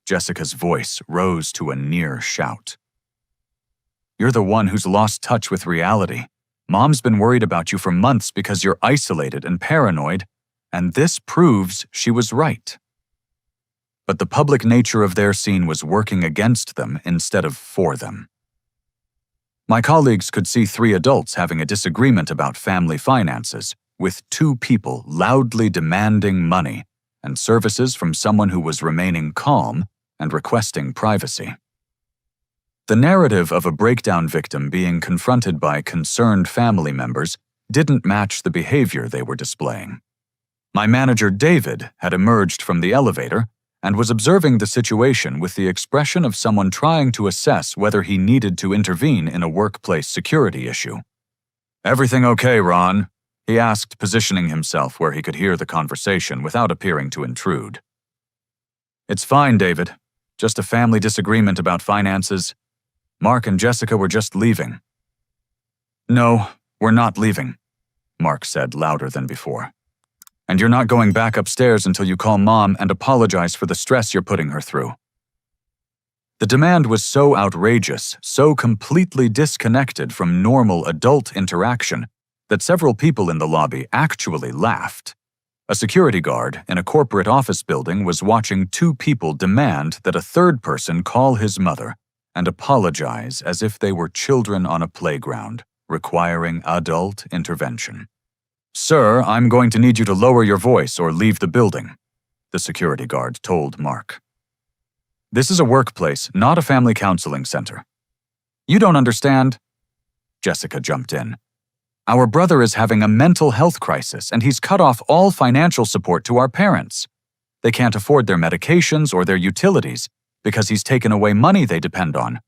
Jessica's voice rose to a near shout. "You're the one who's lost touch with reality. Mom's been worried about you for months because you're isolated and paranoid, and this proves she was right." But the public nature of their scene was working against them instead of for them. My colleagues could see 3 adults having a disagreement about family finances, with 2 people loudly demanding money and services from someone who was remaining calm and requesting privacy. The narrative of a breakdown victim being confronted by concerned family members didn't match the behavior they were displaying. My manager, David, had emerged from the elevator and was observing the situation with the expression of someone trying to assess whether he needed to intervene in a workplace security issue. "Everything okay, Ron?" he asked, positioning himself where he could hear the conversation without appearing to intrude. "It's fine, David. Just a family disagreement about finances. Mark and Jessica were just leaving." "No, we're not leaving," Mark said louder than before. "And you're not going back upstairs until you call Mom and apologize for the stress you're putting her through." The demand was so outrageous, so completely disconnected from normal adult interaction, that several people in the lobby actually laughed. A security guard in a corporate office building was watching two people demand that a third person call his mother and apologize as if they were children on a playground, requiring adult intervention. "Sir, I'm going to need you to lower your voice or leave the building," the security guard told Mark. "This is a workplace, not a family counseling center." "You don't understand," Jessica jumped in. "Our brother is having a mental health crisis and he's cut off all financial support to our parents. They can't afford their medications or their utilities because he's taken away money they depend on."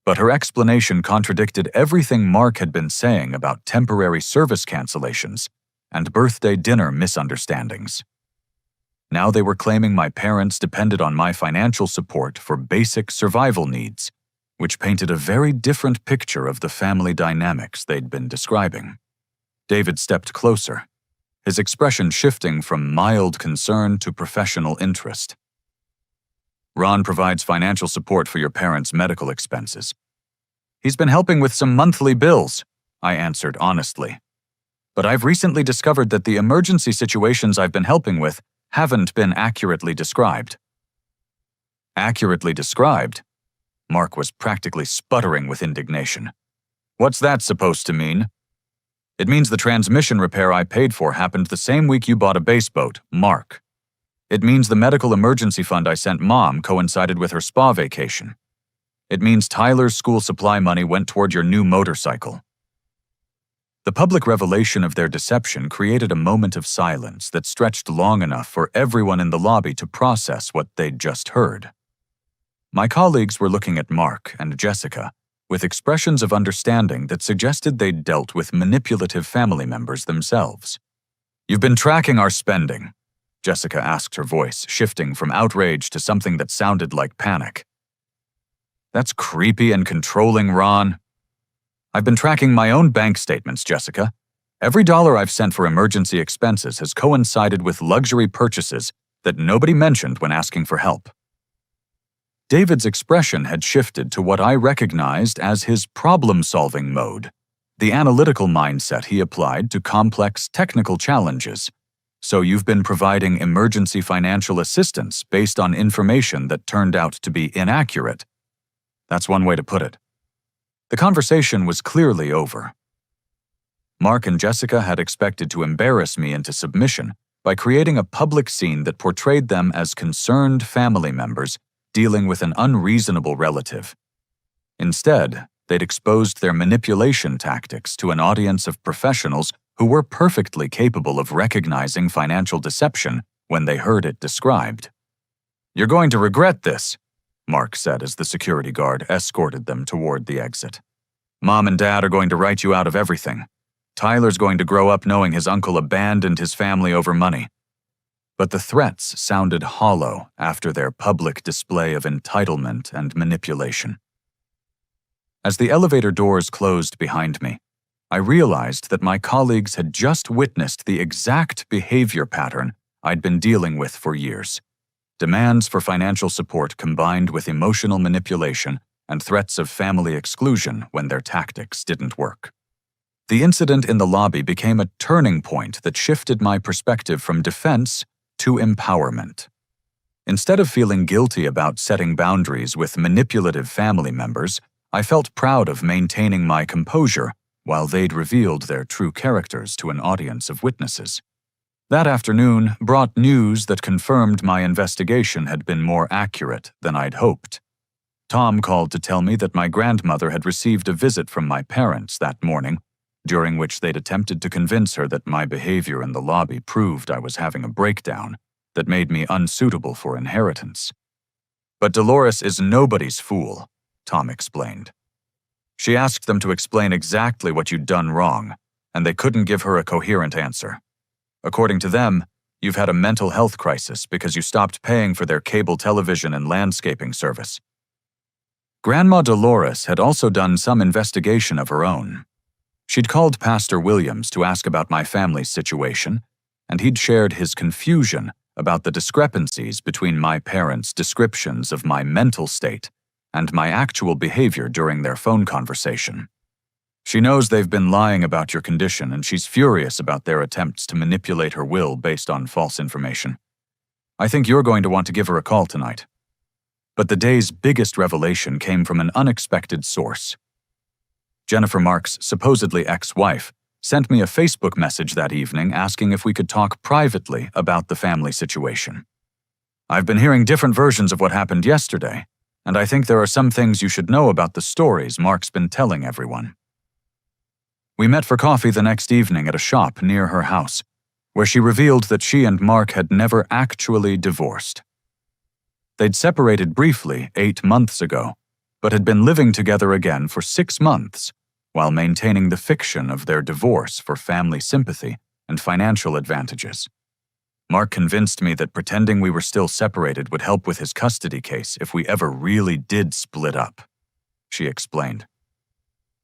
But her explanation contradicted everything Mark had been saying about temporary service cancellations and birthday dinner misunderstandings. Now they were claiming my parents depended on my financial support for basic survival needs, which painted a very different picture of the family dynamics they'd been describing. David stepped closer, his expression shifting from mild concern to professional interest. "Ron provides financial support for your parents' medical expenses. He's been helping with some monthly bills," I answered honestly. "But I've recently discovered that the emergency situations I've been helping with haven't been accurately described." "Accurately described?" Mark was practically sputtering with indignation. "What's that supposed to mean?" "It means the transmission repair I paid for happened the same week you bought a base boat, Mark. It means the medical emergency fund I sent Mom coincided with her spa vacation. It means Tyler's school supply money went toward your new motorcycle." The public revelation of their deception created a moment of silence that stretched long enough for everyone in the lobby to process what they'd just heard. My colleagues were looking at Mark and Jessica with expressions of understanding that suggested they'd dealt with manipulative family members themselves. "You've been tracking our spending," Jessica asked, her voice shifting from outrage to something that sounded like panic. "That's creepy and controlling, Ron." "I've been tracking my own bank statements, Jessica. Every dollar I've sent for emergency expenses has coincided with luxury purchases that nobody mentioned when asking for help." David's expression had shifted to what I recognized as his problem-solving mode, the analytical mindset he applied to complex technical challenges. "So you've been providing emergency financial assistance based on information that turned out to be inaccurate." That's one way to put it. The conversation was clearly over. Mark and Jessica had expected to embarrass me into submission by creating a public scene that portrayed them as concerned family members dealing with an unreasonable relative. Instead, they'd exposed their manipulation tactics to an audience of professionals who were perfectly capable of recognizing financial deception when they heard it described. "You're going to regret this," Mark said as the security guard escorted them toward the exit. "Mom and Dad are going to write you out of everything. Tyler's going to grow up knowing his uncle abandoned his family over money." But the threats sounded hollow after their public display of entitlement and manipulation. As the elevator doors closed behind me, I realized that my colleagues had just witnessed the exact behavior pattern I'd been dealing with for years. Demands for financial support combined with emotional manipulation and threats of family exclusion when their tactics didn't work. The incident in the lobby became a turning point that shifted my perspective from defense to empowerment. Instead of feeling guilty about setting boundaries with manipulative family members, I felt proud of maintaining my composure while they'd revealed their true characters to an audience of witnesses. That afternoon brought news that confirmed my investigation had been more accurate than I'd hoped. Tom called to tell me that my grandmother had received a visit from my parents that morning, during which they'd attempted to convince her that my behavior in the lobby proved I was having a breakdown that made me unsuitable for inheritance. "But Dolores is nobody's fool," Tom explained. "She asked them to explain exactly what you'd done wrong, and they couldn't give her a coherent answer. According to them, You've had a mental health crisis because you stopped paying for their cable television and landscaping service. Grandma Dolores had also done some investigation of her own. She'd called Pastor Williams to ask about my family's situation, and he'd shared his confusion about the discrepancies between my parents' descriptions of my mental state and my actual behavior during their phone conversation. She knows they've been lying about your condition, and she's furious about their attempts to manipulate her will based on false information. I think you're going to want to give her a call tonight. But the day's biggest revelation came from an unexpected source. Jennifer Mark's supposedly ex-wife sent me a Facebook message that evening asking if we could talk privately about the family situation. I've been hearing different versions of what happened yesterday, and I think there are some things you should know about the stories Mark's been telling everyone. We met for coffee the next evening at a shop near her house, where she revealed that she and Mark had never actually divorced. They'd separated briefly 8 months ago, but had been living together again for 6 months, while maintaining the fiction of their divorce for family sympathy and financial advantages. Mark convinced me that pretending we were still separated would help with his custody case if we ever really did split up, she explained.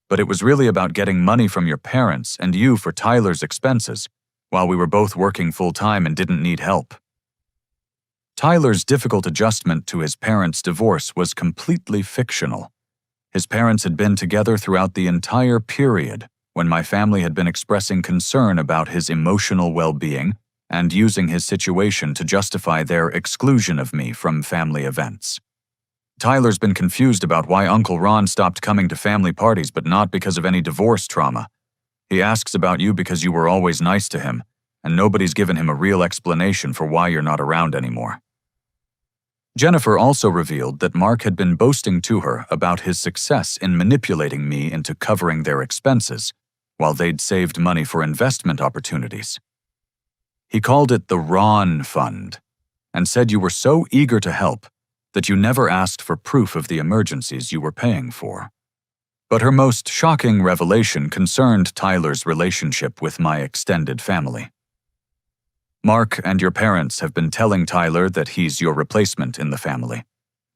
But it was really about getting money from your parents and you for Tyler's expenses, while we were both working full-time and didn't need help. Tyler's difficult adjustment to his parents' divorce was completely fictional. His parents had been together throughout the entire period when my family had been expressing concern about his emotional well-being and using his situation to justify their exclusion of me from family events. Tyler's been confused about why Uncle Ron stopped coming to family parties, but not because of any divorce trauma. He asks about you because you were always nice to him, and nobody's given him a real explanation for why you're not around anymore. Jennifer also revealed that Mark had been boasting to her about his success in manipulating me into covering their expenses, while they'd saved money for investment opportunities. He called it the Ron Fund, and said you were so eager to help that you never asked for proof of the emergencies you were paying for. But her most shocking revelation concerned Tyler's relationship with my extended family. Mark and your parents have been telling Tyler that he's your replacement in the family.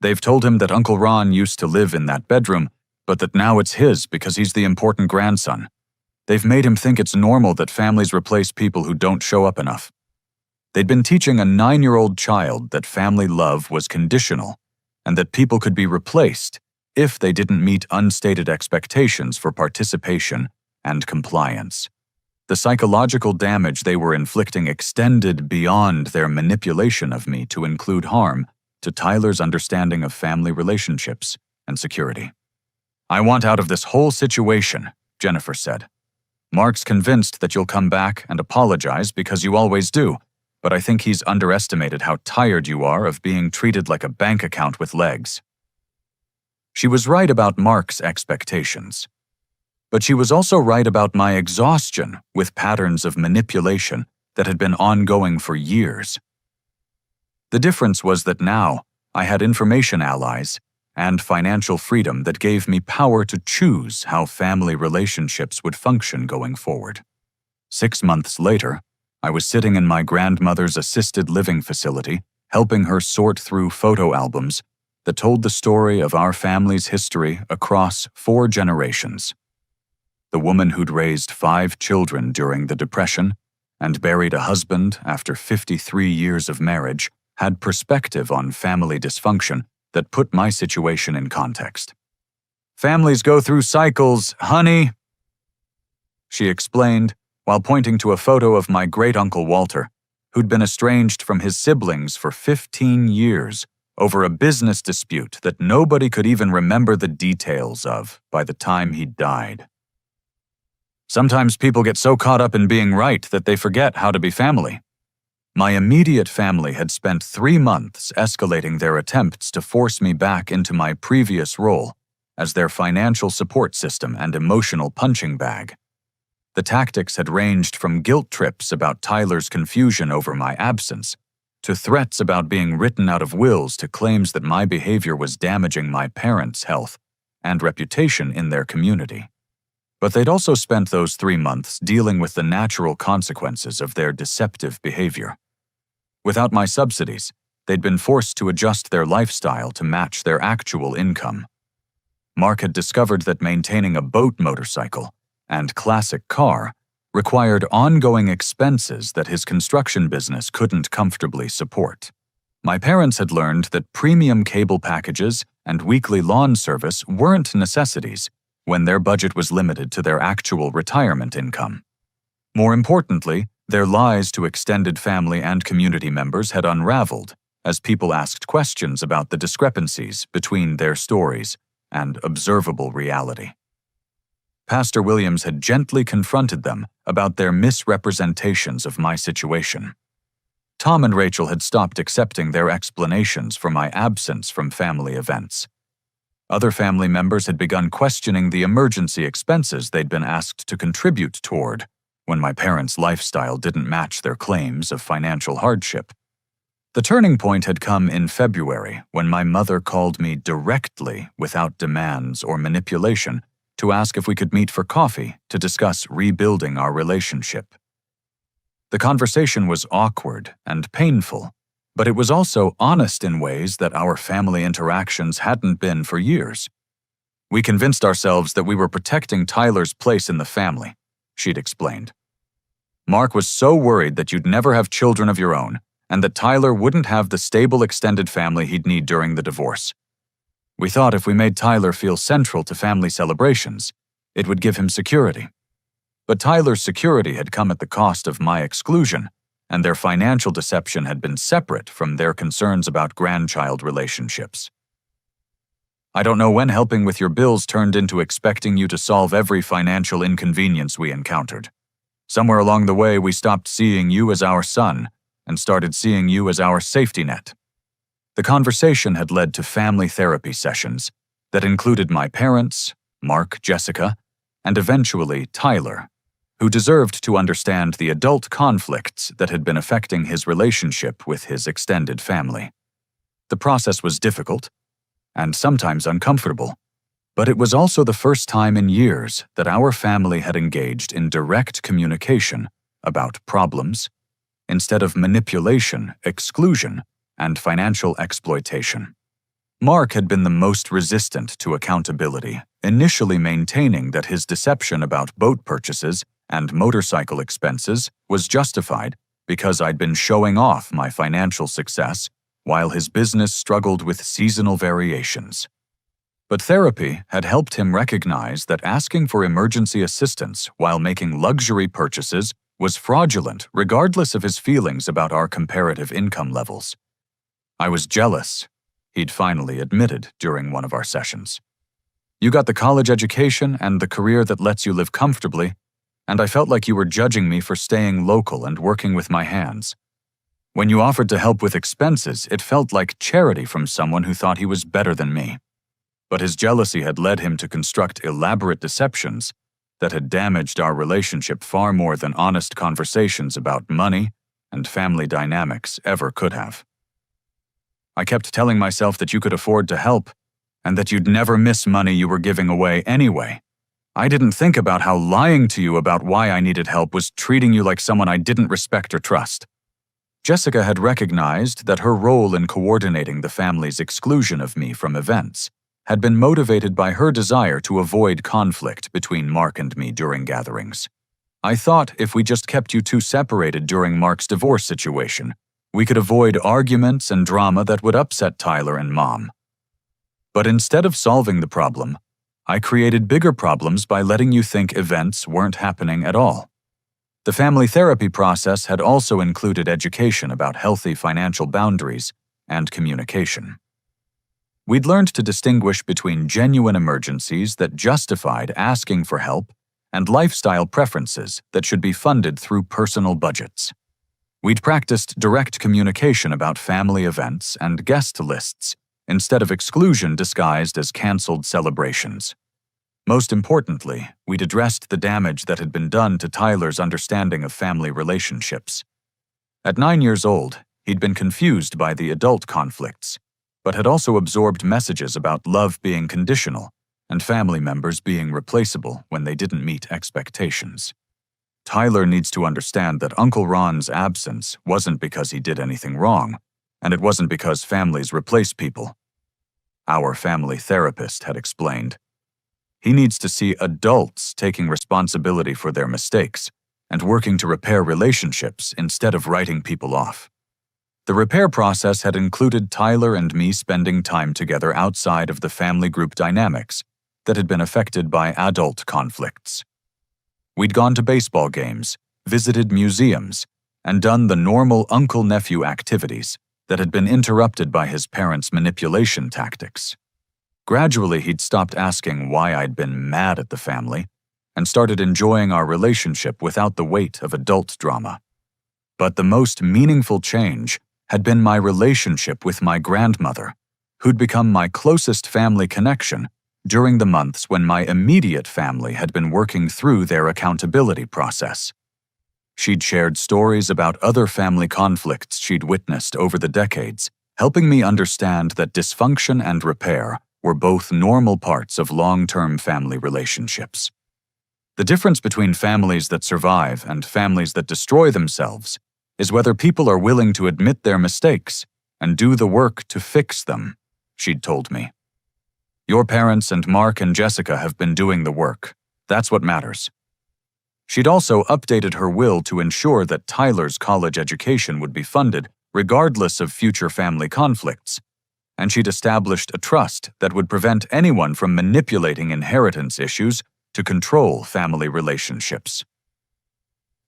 They've told him that Uncle Ron used to live in that bedroom, but that now it's his because he's the important grandson. They've made him think it's normal that families replace people who don't show up enough. They'd been teaching a 9-year-old child that family love was conditional and that people could be replaced if they didn't meet unstated expectations for participation and compliance. The psychological damage they were inflicting extended beyond their manipulation of me to include harm to Tyler's understanding of family relationships and security. I want out of this whole situation, Jennifer said. Mark's convinced that you'll come back and apologize because you always do, but I think he's underestimated how tired you are of being treated like a bank account with legs. She was right about Mark's expectations. But she was also right about my exhaustion with patterns of manipulation that had been ongoing for years. The difference was that now I had information allies and financial freedom that gave me power to choose how family relationships would function going forward. 6 months later, I was sitting in my grandmother's assisted living facility, helping her sort through photo albums that told the story of our family's history across 4 generations. The woman who'd raised 5 children during the Depression and buried a husband after 53 years of marriage had perspective on family dysfunction that put my situation in context. "Families go through cycles, honey," she explained while pointing to a photo of my great-uncle Walter, who'd been estranged from his siblings for 15 years over a business dispute that nobody could even remember the details of by the time he died. Sometimes people get so caught up in being right that they forget how to be family. My immediate family had spent 3 months escalating their attempts to force me back into my previous role as their financial support system and emotional punching bag. The tactics had ranged from guilt trips about Tyler's confusion over my absence to threats about being written out of wills to claims that my behavior was damaging my parents' health and reputation in their community. But they'd also spent those 3 months dealing with the natural consequences of their deceptive behavior. Without my subsidies, they'd been forced to adjust their lifestyle to match their actual income. Mark had discovered that maintaining a boat motorcycle and classic car required ongoing expenses that his construction business couldn't comfortably support. My parents had learned that premium cable packages and weekly lawn service weren't necessities when their budget was limited to their actual retirement income. More importantly, their lies to extended family and community members had unraveled as people asked questions about the discrepancies between their stories and observable reality. Pastor Williams had gently confronted them about their misrepresentations of my situation. Tom and Rachel had stopped accepting their explanations for my absence from family events. Other family members had begun questioning the emergency expenses they'd been asked to contribute toward when my parents' lifestyle didn't match their claims of financial hardship. The turning point had come in February when my mother called me directly without demands or manipulation to ask if we could meet for coffee to discuss rebuilding our relationship. The conversation was awkward and painful, but it was also honest in ways that our family interactions hadn't been for years. We convinced ourselves that we were protecting Tyler's place in the family, she'd explained. Mark was so worried that you'd never have children of your own, and that Tyler wouldn't have the stable extended family he'd need during the divorce. We thought if we made Tyler feel central to family celebrations, it would give him security. But Tyler's security had come at the cost of my exclusion, and their financial deception had been separate from their concerns about grandchild relationships. I don't know when helping with your bills turned into expecting you to solve every financial inconvenience we encountered. Somewhere along the way, we stopped seeing you as our son and started seeing you as our safety net. The conversation had led to family therapy sessions that included my parents, Mark, Jessica, and eventually Tyler, who deserved to understand the adult conflicts that had been affecting his relationship with his extended family. The process was difficult and sometimes uncomfortable, but it was also the first time in years that our family had engaged in direct communication about problems instead of manipulation, exclusion, and financial exploitation. Mark had been the most resistant to accountability, initially maintaining that his deception about boat purchases and motorcycle expenses was justified because I'd been showing off my financial success while his business struggled with seasonal variations. But therapy had helped him recognize that asking for emergency assistance while making luxury purchases was fraudulent regardless of his feelings about our comparative income levels. I was jealous, he'd finally admitted during one of our sessions. You got the college education and the career that lets you live comfortably, and I felt like you were judging me for staying local and working with my hands. When you offered to help with expenses, it felt like charity from someone who thought he was better than me. But his jealousy had led him to construct elaborate deceptions that had damaged our relationship far more than honest conversations about money and family dynamics ever could have. I kept telling myself that you could afford to help, and that you'd never miss money you were giving away anyway. I didn't think about how lying to you about why I needed help was treating you like someone I didn't respect or trust. Jessica had recognized that her role in coordinating the family's exclusion of me from events had been motivated by her desire to avoid conflict between Mark and me during gatherings. I thought if we just kept you two separated during Mark's divorce situation, we could avoid arguments and drama that would upset Tyler and Mom. But instead of solving the problem, I created bigger problems by letting you think events weren't happening at all. The family therapy process had also included education about healthy financial boundaries and communication. We'd learned to distinguish between genuine emergencies that justified asking for help and lifestyle preferences that should be funded through personal budgets. We'd practiced direct communication about family events and guest lists instead of exclusion disguised as canceled celebrations. Most importantly, we'd addressed the damage that had been done to Tyler's understanding of family relationships. At 9 years old, he'd been confused by the adult conflicts, but had also absorbed messages about love being conditional and family members being replaceable when they didn't meet expectations. Tyler needs to understand that Uncle Ron's absence wasn't because he did anything wrong, and it wasn't because families replace people. Our family therapist had explained. He needs to see adults taking responsibility for their mistakes and working to repair relationships instead of writing people off. The repair process had included Tyler and me spending time together outside of the family group dynamics that had been affected by adult conflicts. We'd gone to baseball games, visited museums, and done the normal uncle-nephew activities that had been interrupted by his parents' manipulation tactics. Gradually, he'd stopped asking why I'd been mad at the family and started enjoying our relationship without the weight of adult drama. But the most meaningful change had been my relationship with my grandmother, who'd become my closest family connection during the months when my immediate family had been working through their accountability process. She'd shared stories about other family conflicts she'd witnessed over the decades, helping me understand that dysfunction and repair were both normal parts of long-term family relationships. The difference between families that survive and families that destroy themselves is whether people are willing to admit their mistakes and do the work to fix them, she'd told me. Your parents and Mark and Jessica have been doing the work. That's what matters. She'd also updated her will to ensure that Tyler's college education would be funded regardless of future family conflicts, and she'd established a trust that would prevent anyone from manipulating inheritance issues to control family relationships.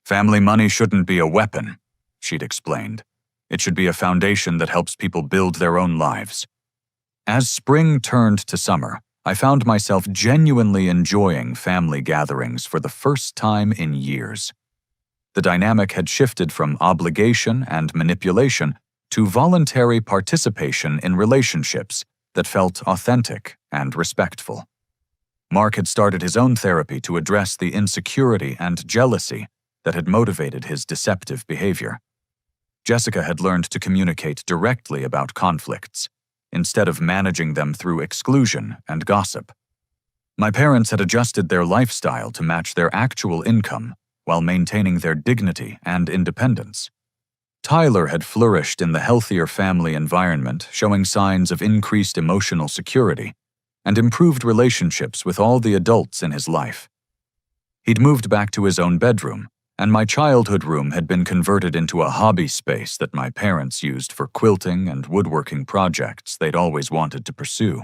Family money shouldn't be a weapon, she'd explained. It should be a foundation that helps people build their own lives. As spring turned to summer, I found myself genuinely enjoying family gatherings for the first time in years. The dynamic had shifted from obligation and manipulation to voluntary participation in relationships that felt authentic and respectful. Mark had started his own therapy to address the insecurity and jealousy that had motivated his deceptive behavior. Jessica had learned to communicate directly about conflicts, instead of managing them through exclusion and gossip. My parents had adjusted their lifestyle to match their actual income while maintaining their dignity and independence. Tyler had flourished in the healthier family environment, showing signs of increased emotional security and improved relationships with all the adults in his life. He'd moved back to his own bedroom, and my childhood room had been converted into a hobby space that my parents used for quilting and woodworking projects they'd always wanted to pursue.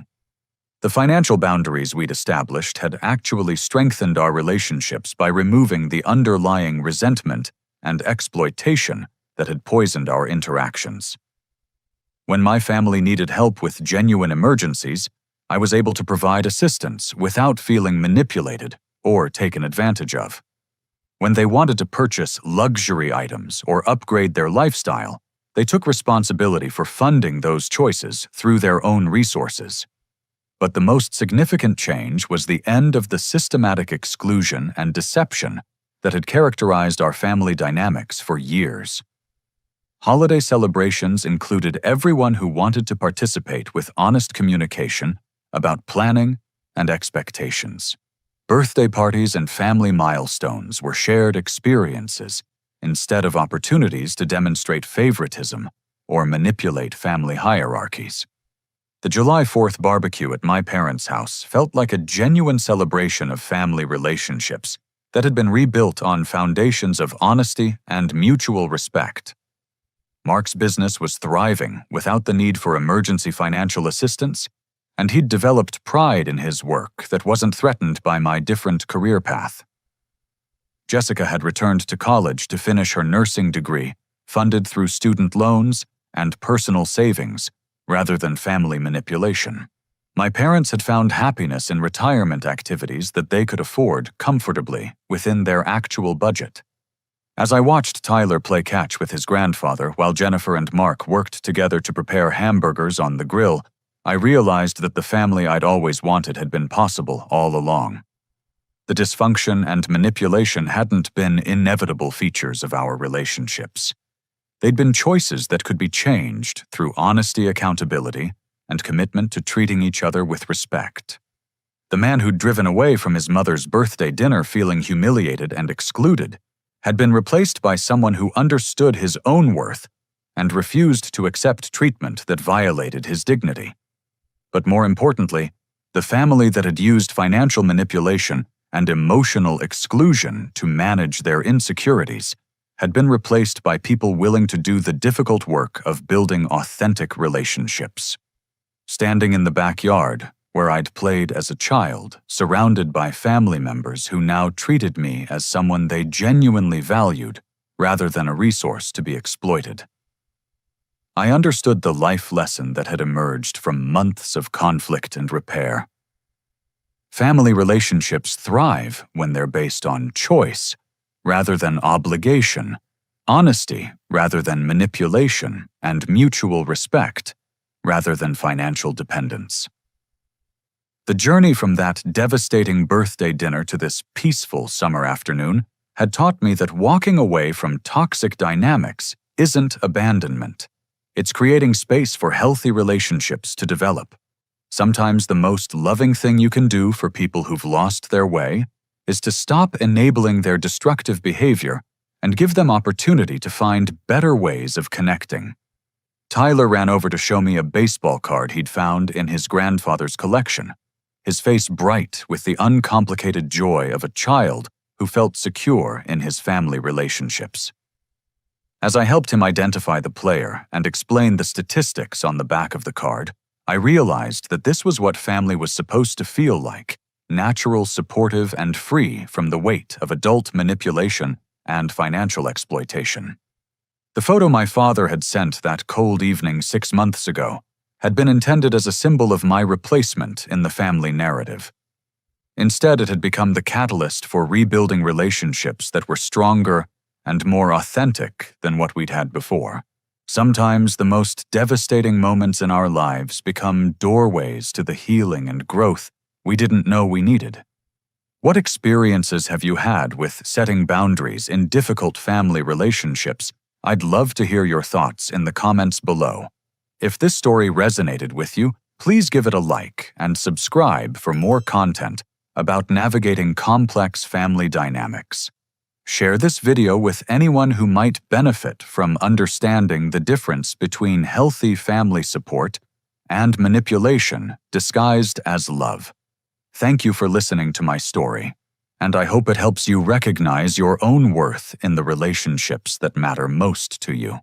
The financial boundaries we'd established had actually strengthened our relationships by removing the underlying resentment and exploitation that had poisoned our interactions. When my family needed help with genuine emergencies, I was able to provide assistance without feeling manipulated or taken advantage of. When they wanted to purchase luxury items or upgrade their lifestyle, they took responsibility for funding those choices through their own resources. But the most significant change was the end of the systematic exclusion and deception that had characterized our family dynamics for years. Holiday celebrations included everyone who wanted to participate with honest communication about planning and expectations. Birthday parties and family milestones were shared experiences instead of opportunities to demonstrate favoritism or manipulate family hierarchies. The July 4th barbecue at my parents' house felt like a genuine celebration of family relationships that had been rebuilt on foundations of honesty and mutual respect. Mark's business was thriving without the need for emergency financial assistance, and he'd developed pride in his work that wasn't threatened by my different career path. Jessica had returned to college to finish her nursing degree, funded through student loans and personal savings, rather than family manipulation. My parents had found happiness in retirement activities that they could afford comfortably within their actual budget. As I watched Tyler play catch with his grandfather while Jennifer and Mark worked together to prepare hamburgers on the grill, I realized that the family I'd always wanted had been possible all along. The dysfunction and manipulation hadn't been inevitable features of our relationships. They'd been choices that could be changed through honesty, accountability, and commitment to treating each other with respect. The man who'd driven away from his mother's birthday dinner feeling humiliated and excluded had been replaced by someone who understood his own worth and refused to accept treatment that violated his dignity. But more importantly, the family that had used financial manipulation and emotional exclusion to manage their insecurities had been replaced by people willing to do the difficult work of building authentic relationships. Standing in the backyard, where I'd played as a child, surrounded by family members who now treated me as someone they genuinely valued rather than a resource to be exploited. I understood the life lesson that had emerged from months of conflict and repair. Family relationships thrive when they're based on choice rather than obligation, honesty rather than manipulation, and mutual respect rather than financial dependence. The journey from that devastating birthday dinner to this peaceful summer afternoon had taught me that walking away from toxic dynamics isn't abandonment. It's creating space for healthy relationships to develop. Sometimes the most loving thing you can do for people who've lost their way is to stop enabling their destructive behavior and give them opportunity to find better ways of connecting. Tyler ran over to show me a baseball card he'd found in his grandfather's collection, his face bright with the uncomplicated joy of a child who felt secure in his family relationships. As I helped him identify the player and explain the statistics on the back of the card, I realized that this was what family was supposed to feel like: natural, supportive, and free from the weight of adult manipulation and financial exploitation. The photo my father had sent that cold evening 6 months ago had been intended as a symbol of my replacement in the family narrative. Instead, it had become the catalyst for rebuilding relationships that were stronger and more authentic than what we'd had before. Sometimes the most devastating moments in our lives become doorways to the healing and growth we didn't know we needed. What experiences have you had with setting boundaries in difficult family relationships? I'd love to hear your thoughts in the comments below. If this story resonated with you, please give it a like and subscribe for more content about navigating complex family dynamics. Share this video with anyone who might benefit from understanding the difference between healthy family support and manipulation disguised as love. Thank you for listening to my story, and I hope it helps you recognize your own worth in the relationships that matter most to you.